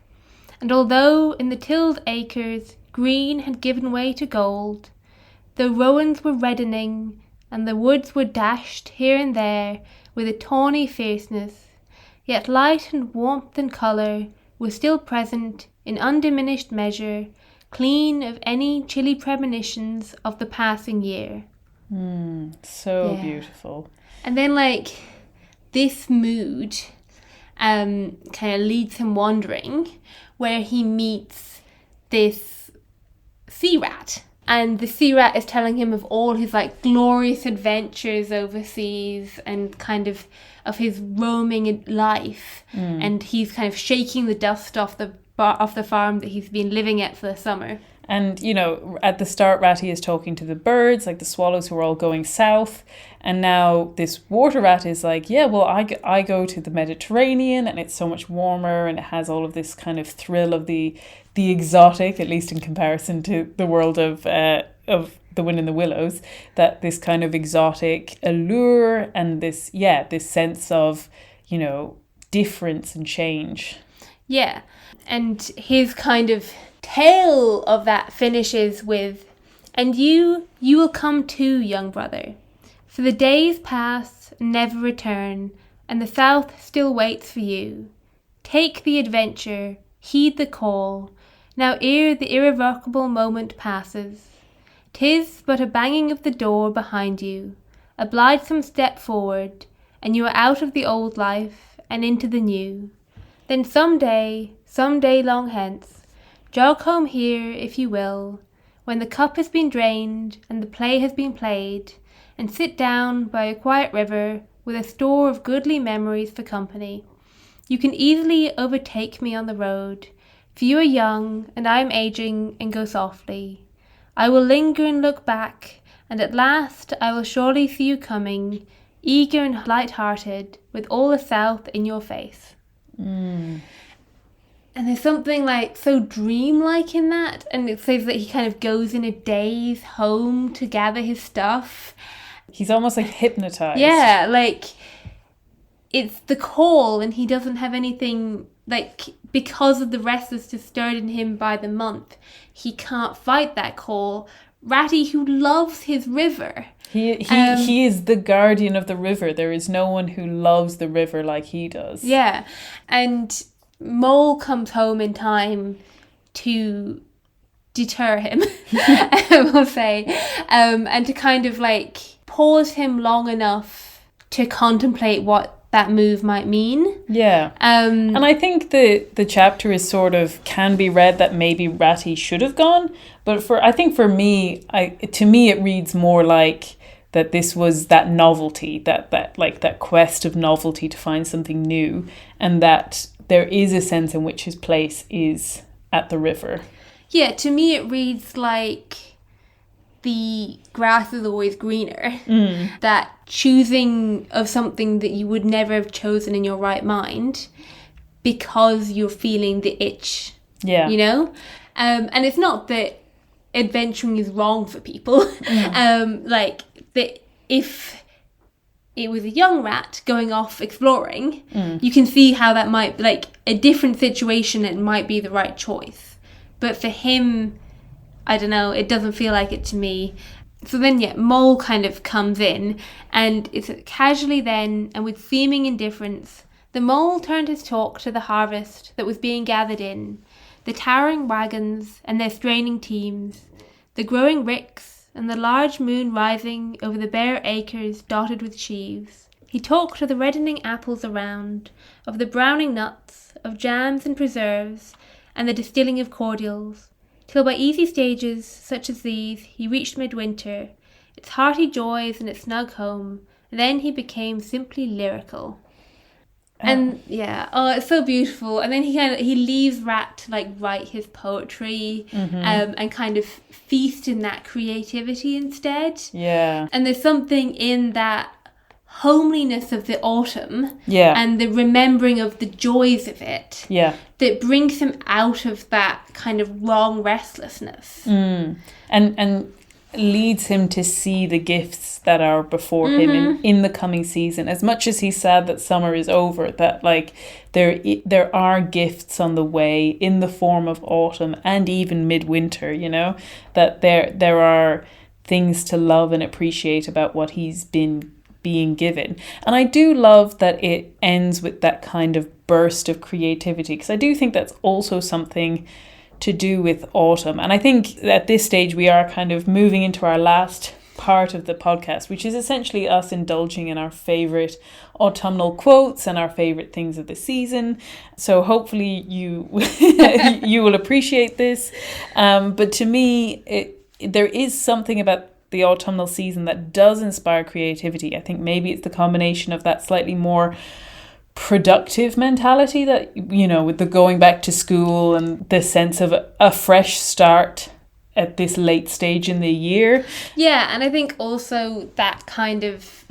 and although in the tilled acres green had given way to gold, the rowans were reddening, and the woods were dashed here and there with a tawny fierceness, yet light and warmth and colour were still present in undiminished measure, clean of any chilly premonitions of the passing year. So beautiful. And then, like, this mood kind of leads him wandering, where he meets this sea rat. And the sea rat is telling him of all his, like, glorious adventures overseas and kind of his roaming life. And he's kind of shaking the dust off the farm that he's been living at for the summer. And, at the start, Ratty is talking to the birds, like the swallows who are all going south. And now this water rat is like, yeah, well, I go to the Mediterranean and it's so much warmer and it has all of this kind of thrill of the exotic, at least in comparison to the world of The Wind in the Willows, that this kind of exotic allure and this sense of, difference and change. Yeah. And his kind of tale of that finishes with, and you will come too, young brother. For the days pass and never return, and the south still waits for you. Take the adventure, heed the call, now ere the irrevocable moment passes. 'Tis but a banging of the door behind you, a blithesome step forward, and you are out of the old life and into the new. Then some day long hence, jog home here if you will, when the cup has been drained and the play has been played, and sit down by a quiet river with a store of goodly memories for company. You can easily overtake me on the road, for you are young and I am aging and go softly. I will linger and look back, and at last I will surely see you coming, eager and light-hearted, with all the south in your face. And there's something like so dreamlike in that, and it says that he kind of goes in a daze home to gather his stuff. He's almost like hypnotized. Yeah, like it's the call, and he doesn't have anything, like, because of the restlessness stirred in him by the month, he can't fight that call. Ratty, who loves his river. He is the guardian of the river. There is no one who loves the river like he does. Yeah, and Mole comes home in time to deter him, we'll say, and to kind of like pause him long enough to contemplate what that move might mean. Yeah. And I think the chapter is sort of can be read that maybe Ratty should have gone, but for me, it reads more like that this was that novelty, that quest of novelty to find something new, and that there is a sense in which his place is at the river. Yeah, to me it reads like the grass is always greener. That choosing of something that you would never have chosen in your right mind because you're feeling the itch. Yeah. You know? And it's not that adventuring is wrong for people. Like, that if it was a young rat going off exploring, you can see how that might, like, a different situation, it might be the right choice. But for him, I don't know, it doesn't feel like it to me. So then, Mole kind of comes in, and it's casually then, and with seeming indifference, the Mole turned his talk to the harvest that was being gathered in, the towering wagons and their straining teams, the growing ricks and the large moon rising over the bare acres dotted with sheaves. He talked of the reddening apples around, of the browning nuts, of jams and preserves, and the distilling of cordials, till by easy stages such as these he reached midwinter, its hearty joys and its snug home, and then he became simply lyrical. And it's so beautiful. And then he leaves Rat to like write his poetry, and kind of feast in that creativity instead. Yeah. And there's something in that homeliness of the autumn, and the remembering of the joys of it, that brings him out of that kind of long restlessness, and leads him to see the gifts that are before him in the coming season. As much as he's sad that summer is over, that like there are gifts on the way in the form of autumn and even midwinter, you know, that there are things to love and appreciate about what he's been being given. And I do love that it ends with that kind of burst of creativity, because I do think that's also something to do with autumn. And I think at this stage we are kind of moving into our last part of the podcast, which is essentially us indulging in our favourite autumnal quotes and our favourite things of the season. So hopefully you you will appreciate this. But to me, there is something about the autumnal season that does inspire creativity. I think maybe it's the combination of that slightly more productive mentality that, you know, with the going back to school and the sense of a fresh start at this late stage in the year. Yeah, and I think also that kind of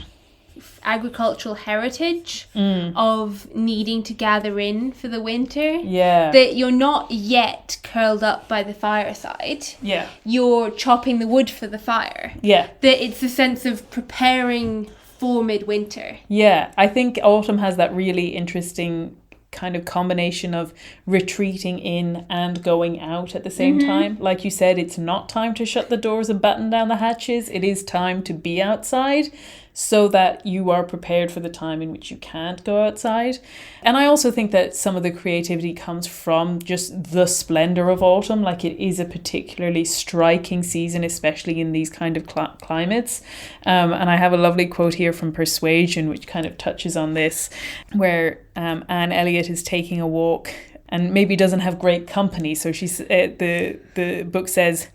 agricultural heritage of needing to gather in for the winter. Yeah. That you're not yet curled up by the fireside. Yeah. You're chopping the wood for the fire. Yeah. That it's a sense of preparing for midwinter. Yeah, I think autumn has that really interesting kind of combination of retreating in and going out at the same time. Like you said, it's not time to shut the doors and batten down the hatches. It is time to be outside so that you are prepared for the time in which you can't go outside. And I also think that some of the creativity comes from just the splendor of autumn. Like, it is a particularly striking season, especially in these kind of climates. And I have a lovely quote here from Persuasion, which kind of touches on this, where Anne Elliot is taking a walk and maybe doesn't have great company. So she's the book says,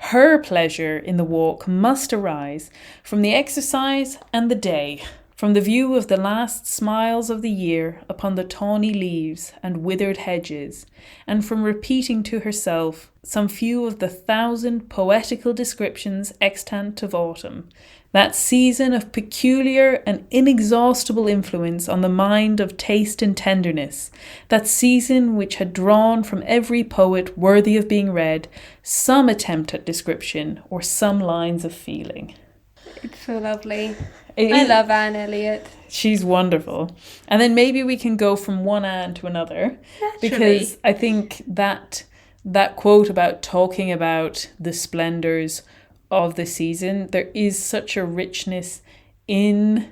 her pleasure in the walk must arise from the exercise and the day, from the view of the last smiles of the year upon the tawny leaves and withered hedges, and from repeating to herself some few of the 1,000 poetical descriptions extant of autumn, that season of peculiar and inexhaustible influence on the mind of taste and tenderness, that season which had drawn from every poet worthy of being read some attempt at description or some lines of feeling. It's so lovely. I love Anne Elliot. She's wonderful. And then maybe we can go from one Anne to another. Naturally. Because I think that quote about talking about the splendours of the season, there is such a richness in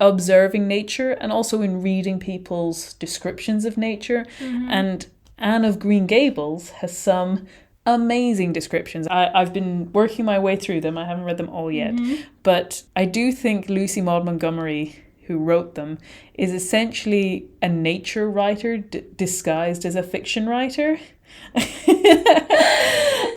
observing nature and also in reading people's descriptions of nature. And Anne of Green Gables has some amazing descriptions. I've been working my way through them. I haven't read them all yet. But I do think Lucy Maud Montgomery, who wrote them, is essentially a nature writer disguised as a fiction writer.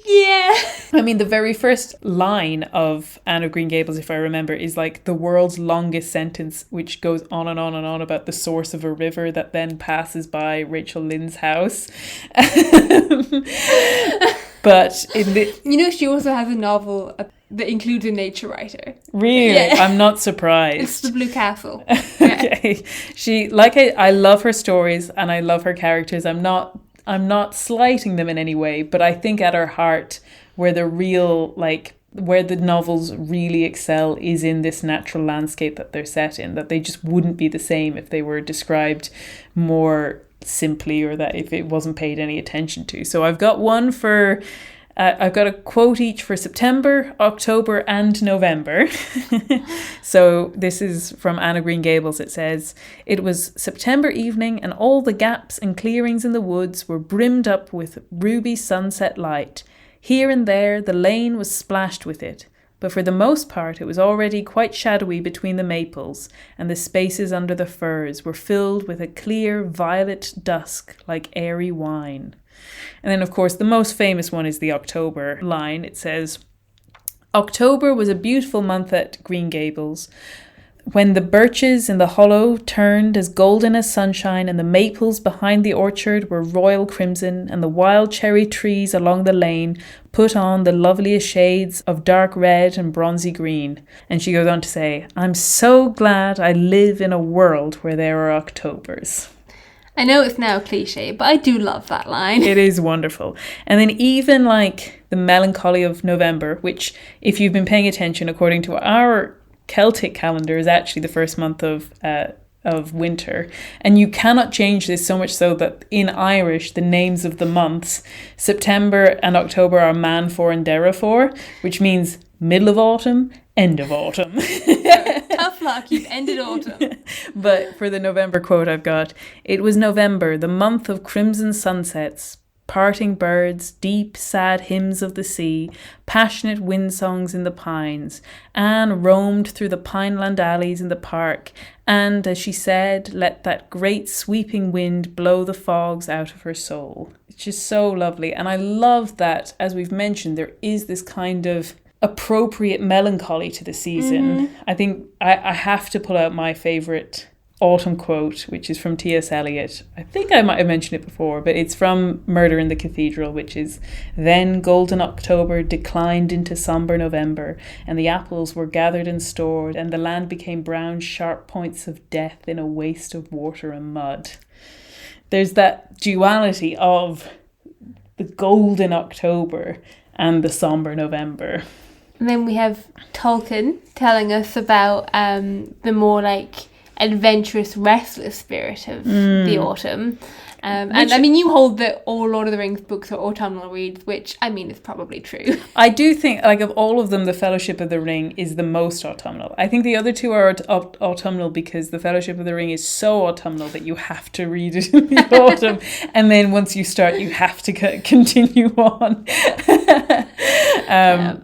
Yeah. I mean, the very first line of Anne of Green Gables, if I remember, is like the world's longest sentence, which goes on and on and on about the source of a river that then passes by Rachel Lynde's house. But she also has a novel that includes a nature writer. Really? Yeah. I'm not surprised. It's The Blue Castle. Okay. I love her stories and I love her characters. I'm not slighting them in any way, but I think at her heart, where the novels really excel is in this natural landscape that they're set in, that they just wouldn't be the same if they were described more simply, or that if it wasn't paid any attention to. So I've got one for... I've got a quote each for September, October and November. So this is from Anne of Green Gables. It says, "It was September evening and all the gaps and clearings in the woods were brimmed up with ruby sunset light. Here and there the lane was splashed with it, but for the most part it was already quite shadowy between the maples, and the spaces under the firs were filled with a clear violet dusk like airy wine." And then, of course, the most famous one is the October line. It says, "October was a beautiful month at Green Gables, when the birches in the hollow turned as golden as sunshine, and the maples behind the orchard were royal crimson, and the wild cherry trees along the lane put on the loveliest shades of dark red and bronzy green." And she goes on to say, "I'm so glad I live in a world where there are Octobers." I know it's now cliche, but I do love that line. It is wonderful. And then even like the melancholy of November, which, if you've been paying attention, according to our Celtic calendar, is actually the first month of winter. And you cannot change this, so much so that in Irish, the names of the months, September and October, are Man for and Dara for, which means middle of autumn, end of autumn. Tough luck, you've ended autumn. But for the November quote I've got, "It was November, the month of crimson sunsets, parting birds, deep, sad hymns of the sea, passionate wind songs in the pines. Anne roamed through the pineland alleys in the park, and, as she said, let that great sweeping wind blow the fogs out of her soul." It's just so lovely. And I love that, as we've mentioned, there is this kind of appropriate melancholy to the season. I think I have to pull out my favourite autumn quote, which is from T.S. Eliot. I think I might have mentioned it before, but it's from Murder in the Cathedral, which is, "Then golden October declined into sombre November, and the apples were gathered and stored, and the land became brown sharp points of death in a waste of water and mud." There's that duality of the golden October and the sombre November. And then we have Tolkien telling us about the more like adventurous, restless spirit of the autumn. And I mean, you hold that all Lord of the Rings books are autumnal reads, which, I mean, is probably true. I do think, like, of all of them, the Fellowship of the Ring is the most autumnal. I think the other two are autumnal because the Fellowship of the Ring is so autumnal that you have to read it in the autumn. And then once you start, you have to continue on.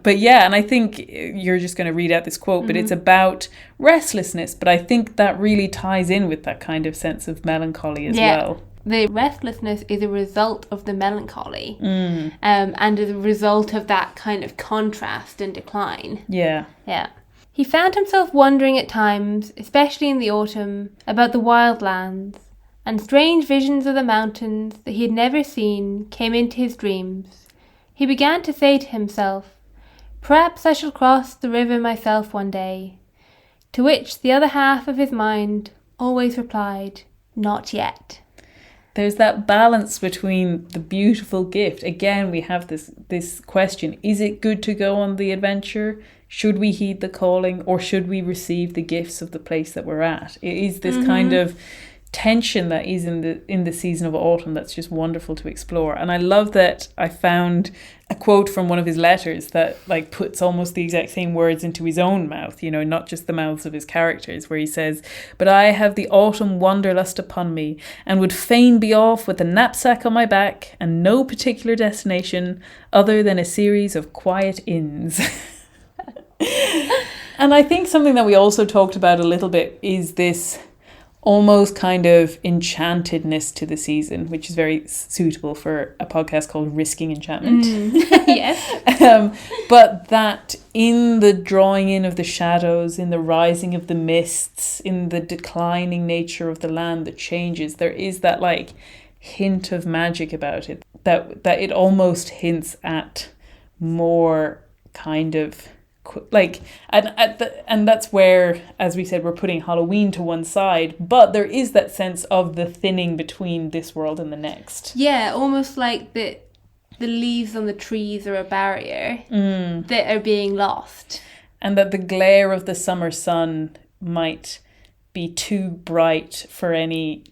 But yeah, and I think you're just going to read out this quote, but it's about restlessness. But I think that really ties in with that kind of sense of melancholy as well. The restlessness is a result of the melancholy, and as a result of that kind of contrast and decline. Yeah. Yeah. He found himself wondering at times, especially in the autumn, about the wild lands, and strange visions of the mountains that he had never seen came into his dreams. He began to say to himself, "Perhaps I shall cross the river myself one day," to which the other half of his mind always replied, "Not yet." There's that balance between the beautiful gift. Again, we have this question. Is it good to go on the adventure? Should we heed the calling, or should we receive the gifts of the place that we're at? It is this kind of tension that is in the season of autumn that's just wonderful to explore. And I love that I found a quote from one of his letters that like puts almost the exact same words into his own mouth, you know, not just the mouths of his characters, where he says, "But I have the autumn wanderlust upon me, and would fain be off with a knapsack on my back and no particular destination other than a series of quiet inns." And I think something that we also talked about a little bit is this almost kind of enchantedness to the season, which is very suitable for a podcast called Risking Enchantment. Yes. But that in the drawing in of the shadows, in the rising of the mists, in the declining nature of the land that changes, there is that like hint of magic about it, that it almost hints at more kind of like, and that's where, as we said, we're putting Halloween to one side, but there is that sense of the thinning between this world and the next. Yeah, almost like the leaves on the trees are a barrier that are being lost. And that the glare of the summer sun might be too bright for any,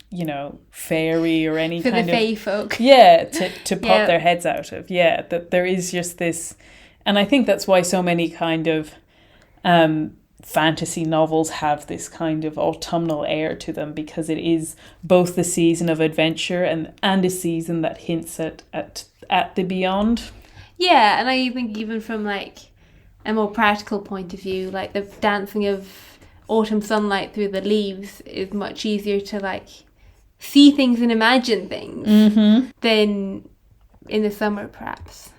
fairy or any for kind the fae folk. Yeah, to pop their heads out of. Yeah, that there is just this. And I think that's why so many kind of fantasy novels have this kind of autumnal air to them, because it is both the season of adventure and a season that hints at the beyond. Yeah, and I think even from like a more practical point of view, like the dancing of autumn sunlight through the leaves is much easier to like see things and imagine things than in the summer perhaps.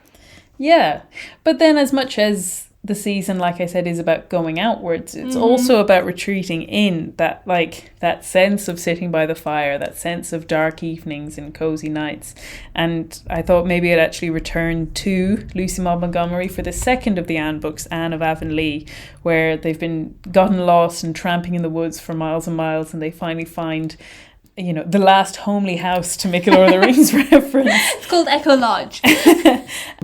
Yeah. But then as much as the season, like I said, is about going outwards, it's also about retreating in, that sense of sitting by the fire, that sense of dark evenings and cozy nights. And I thought maybe I'd actually return to Lucy Maud Montgomery for the second of the Anne books, Anne of Avonlea, where they've been gotten lost and tramping in the woods for miles and miles, and they finally find the last homely house, to make a Lord of the Rings reference. It's called Echo Lodge.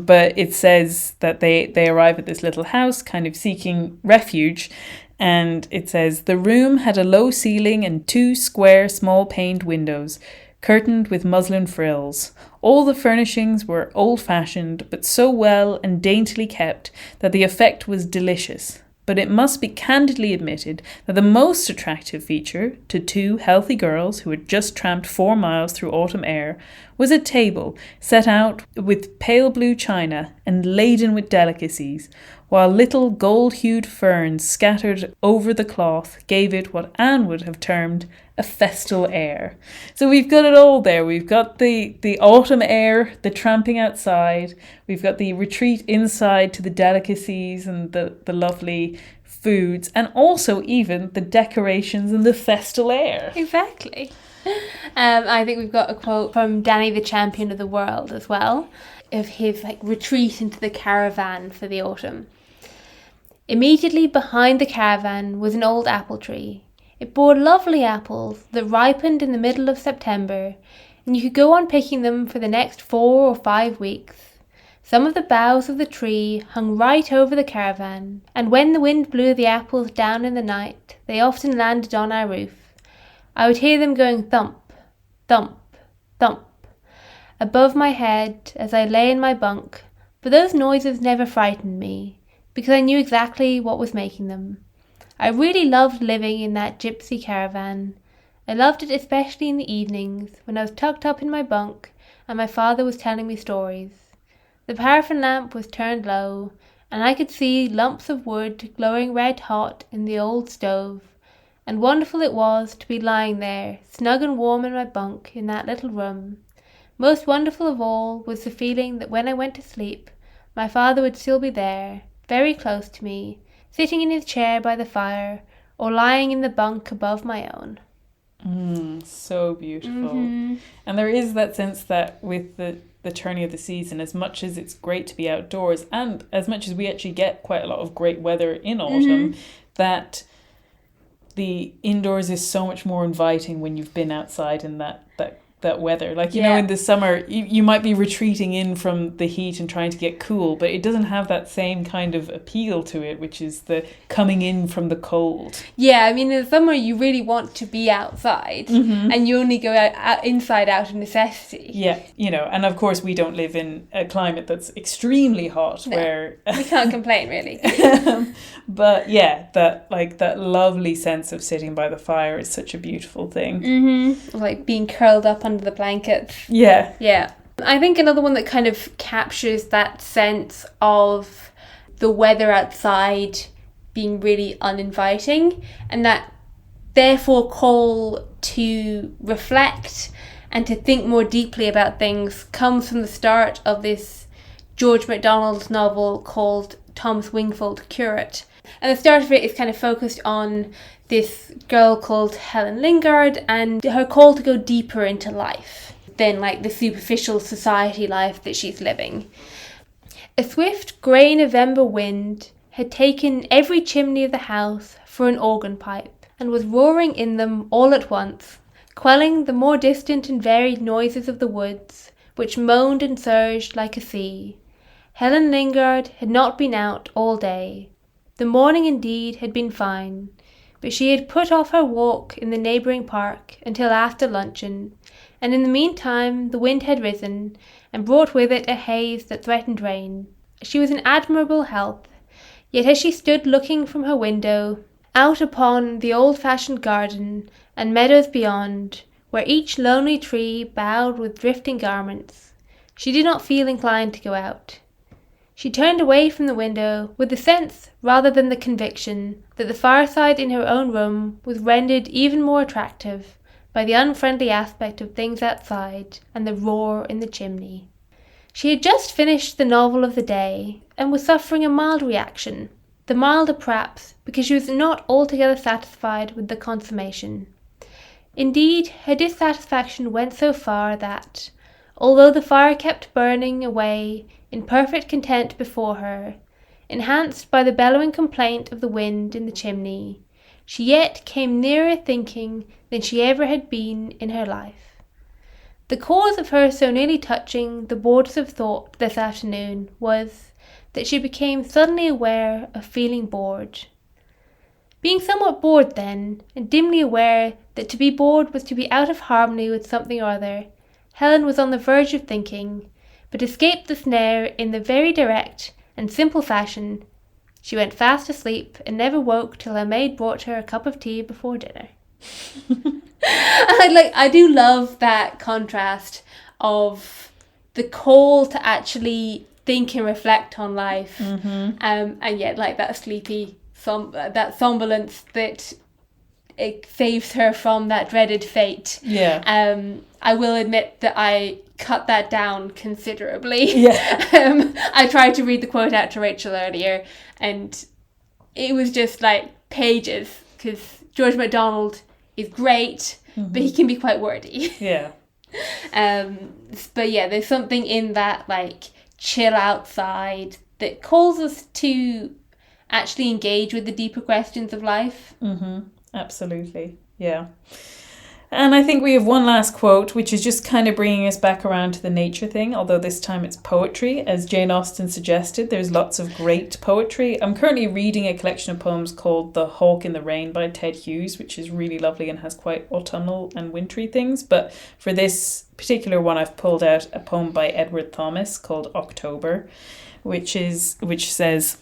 But it says that they arrive at this little house kind of seeking refuge, and it says, the room had a low ceiling and 2 square small paned windows, curtained with muslin frills. All the furnishings were old-fashioned, but so well and daintily kept that the effect was delicious. But it must be candidly admitted that the most attractive feature to 2 healthy girls who had just tramped 4 miles through autumn air was a table set out with pale blue china and laden with delicacies, while little gold-hued ferns scattered over the cloth gave it what Anne would have termed a festal air. So we've got it all there. We've got the autumn air, the tramping outside. We've got the retreat inside to the delicacies and the lovely foods, and also even the decorations and the festal air. Exactly. I think we've got a quote from Danny the Champion of the World as well, of his retreat into the caravan for the autumn. Immediately behind the caravan was an old apple tree. It bore lovely apples that ripened in the middle of September, and you could go on picking them for the next 4 or 5 weeks. Some of the boughs of the tree hung right over the caravan, and when the wind blew the apples down in the night, they often landed on our roof. I would hear them going thump, thump, thump, above my head as I lay in my bunk, but those noises never frightened me, because I knew exactly what was making them. I really loved living in that gypsy caravan. I loved it especially in the evenings, when I was tucked up in my bunk and my father was telling me stories. The paraffin lamp was turned low, and I could see lumps of wood glowing red hot in the old stove, and wonderful it was to be lying there, snug and warm in my bunk in that little room. Most wonderful of all was the feeling that when I went to sleep, my father would still be there, very close to me, sitting in his chair by the fire, or lying in the bunk above my own. So beautiful. And there is that sense that with the turning of the season, as much as it's great to be outdoors, and as much as we actually get quite a lot of great weather in autumn, that the indoors is so much more inviting when you've been outside in that weather. In the summer, you might be retreating in from the heat and trying to get cool, but it doesn't have that same kind of appeal to it, which is the coming in from the cold. Yeah, I mean, in the summer, you really want to be outside, and you only go out inside out of necessity. Yeah, and of course, we don't live in a climate that's extremely hot, where we can't complain, really. But yeah, that lovely sense of sitting by the fire is such a beautiful thing. Like being curled up under the blankets. Yeah. I think another one that kind of captures that sense of the weather outside being really uninviting, and that therefore call to reflect and to think more deeply about things comes from the start of this George MacDonald novel called Thomas Wingfold Curate. And the start of it is kind of focused on this girl called Helen Lingard and her call to go deeper into life than like the superficial society life that she's living. A swift grey November wind had taken every chimney of the house for an organ pipe and was roaring in them all at once, quelling the more distant and varied noises of the woods, which moaned and surged like a sea. Helen Lingard had not been out all day. The morning indeed had been fine, but she had put off her walk in the neighbouring park until after luncheon, and in the meantime the wind had risen and brought with it a haze that threatened rain. She was in admirable health, yet as she stood looking from her window out upon the old-fashioned garden and meadows beyond, where each lonely tree bowed with drifting garments, she did not feel inclined to go out. She turned away from the window with the sense rather than the conviction that the fireside in her own room was rendered even more attractive by the unfriendly aspect of things outside and the roar in the chimney. She had just finished the novel of the day and was suffering a mild reaction, the milder perhaps because she was not altogether satisfied with the consummation. Indeed, her dissatisfaction went so far that, although the fire kept burning away in perfect content before her, enhanced by the bellowing complaint of the wind in the chimney, she yet came nearer thinking than she ever had been in her life. The cause of her so nearly touching the borders of thought this afternoon was that she became suddenly aware of feeling bored. Being somewhat bored then, and dimly aware that to be bored was to be out of harmony with something or other, Helen was on the verge of thinking, but escaped the snare in the very direct and simple fashion. She went fast asleep and never woke till her maid brought her a cup of tea before dinner. I do love that contrast of the call to actually think and reflect on life, and yet like that sleepy, that somnolence that it saves her from that dreaded fate. Yeah. I will admit that I cut that down considerably. Yeah. I tried to read the quote out to Rachel earlier, and it was just like pages, because George MacDonald is great, but he can be quite wordy. Yeah. But yeah, there's something in that like chill outside that calls us to actually engage with the deeper questions of life. Absolutely. Yeah. And I think we have one last quote, which is just kind of bringing us back around to the nature thing, although this time it's poetry. As Jane Austen suggested, there's lots of great poetry. I'm currently reading a collection of poems called The Hawk in the Rain by Ted Hughes, which is really lovely and has quite autumnal and wintry things. But for this particular one, I've pulled out a poem by Edward Thomas called October, which says,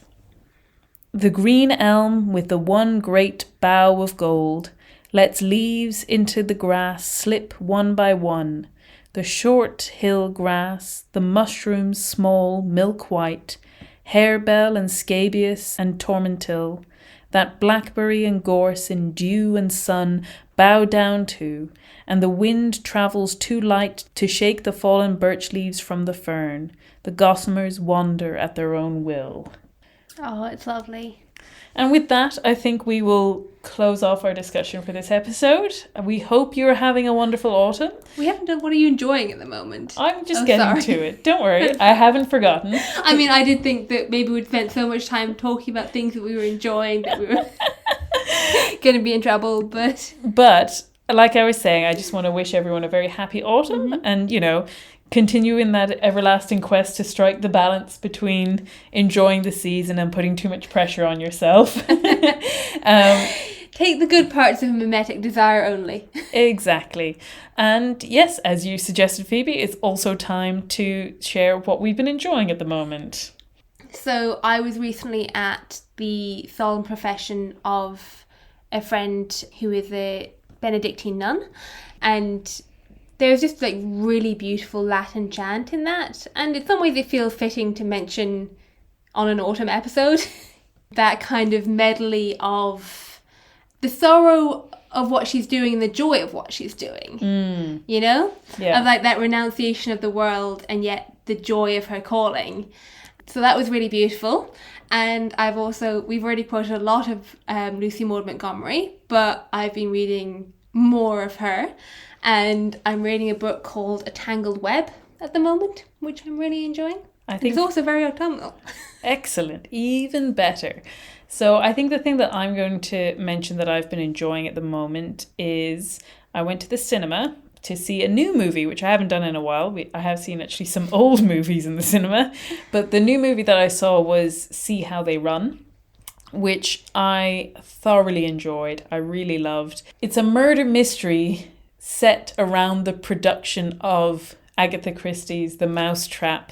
"The green elm with the one great bough of gold lets leaves into the grass slip one by one, the short hill grass, the mushrooms small, milk white, harebell and scabious and tormentil, that blackberry and gorse in dew and sun bow down to, and the wind travels too light to shake the fallen birch leaves from the fern. The gossamers wander at their own will." Oh, it's lovely. And with that, I think we will close off our discussion for this episode. We hope you're having a wonderful autumn. We haven't done what are you enjoying at the moment? I'm just getting to it. Don't worry, I haven't forgotten. I mean, I did think that maybe we'd spent so much time talking about things that we were enjoying that we were going to be in trouble, but... But, like I was saying, I just want to wish everyone a very happy autumn and, continue in that everlasting quest to strike the balance between enjoying the season and putting too much pressure on yourself. Take the good parts of mimetic desire only. Exactly. And yes, as you suggested, Phoebe, it's also time to share what we've been enjoying at the moment. So I was recently at the solemn profession of a friend who is a Benedictine nun, and there's just like really beautiful Latin chant in that, and in some ways it feels fitting to mention on an autumn episode that kind of medley of the sorrow of what she's doing and the joy of what she's doing. You know? Yeah. Of like that renunciation of the world and yet the joy of her calling. So that was really beautiful. And we've already quoted a lot of Lucy Maud Montgomery, but I've been reading more of her. And I'm reading a book called A Tangled Web at the moment, which I'm really enjoying. I think it's also very autumnal. Excellent. Even better. So I think the thing that I'm going to mention that I've been enjoying at the moment is I went to the cinema to see a new movie, which I haven't done in a while. I have seen actually some old movies in the cinema, but the new movie that I saw was See How They Run, which I thoroughly enjoyed. I really loved. It's a murder mystery set around the production of Agatha Christie's The Mousetrap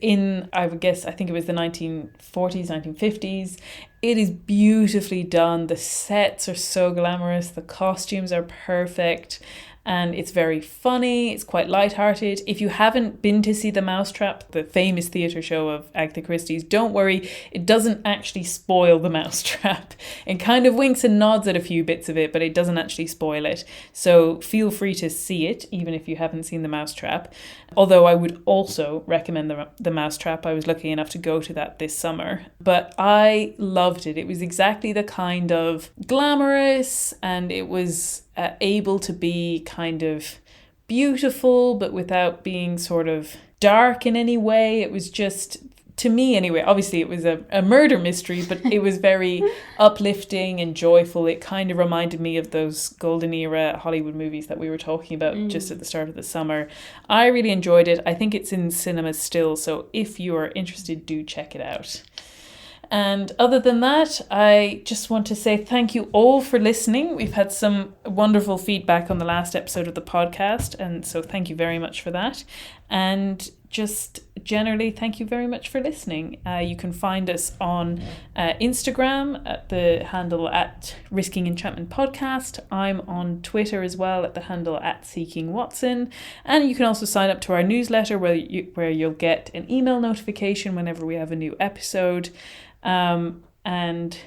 in, I think it was the 1940s, 1950s. It is beautifully done. The sets are so glamorous. The costumes are perfect. And it's very funny. It's quite lighthearted. If you haven't been to see The Mousetrap, the famous theatre show of Agatha Christie's, don't worry. It doesn't actually spoil The Mousetrap. It kind of winks and nods at a few bits of it, but it doesn't actually spoil it. So feel free to see it, even if you haven't seen The Mousetrap. Although I would also recommend The Mousetrap. I was lucky enough to go to that this summer. But I loved it. It was exactly the kind of glamorous, and it was able to be kind of beautiful, but without being sort of dark in any way. It was just, to me anyway, obviously it was a murder mystery, but it was very uplifting and joyful. It kind of reminded me of those golden era Hollywood movies that we were talking about just at the start of the summer. I really enjoyed it. I think it's in cinemas still, so if you are interested, do check it out. And other than that, I just want to say thank you all for listening. We've had some wonderful feedback on the last episode of the podcast, and so thank you very much for that. And just generally, thank you very much for listening. You can find us on Instagram at the handle at Risking Enchantment Podcast. I'm on Twitter as well at the handle at Seeking Watson. And you can also sign up to our newsletter where you'll get an email notification whenever we have a new episode. And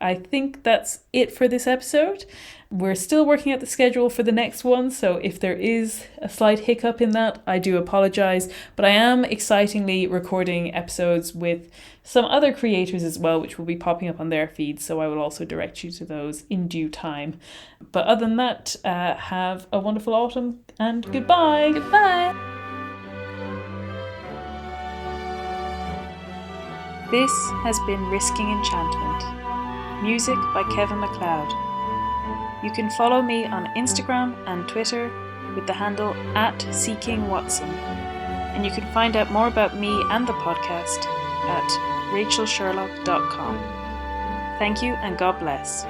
I think that's it for this episode. We're still working out the schedule for the next one, so if there is a slight hiccup in that, I do apologise. But I am excitingly recording episodes with some other creators as well, which will be popping up on their feeds, so I will also direct you to those in due time. But other than that, have a wonderful autumn and goodbye! Goodbye! This has been Risking Enchantment. Music by Kevin MacLeod. You can follow me on Instagram and Twitter with the handle at Seeking Watson. And you can find out more about me and the podcast at rachelsherlock.com. Thank you and God bless.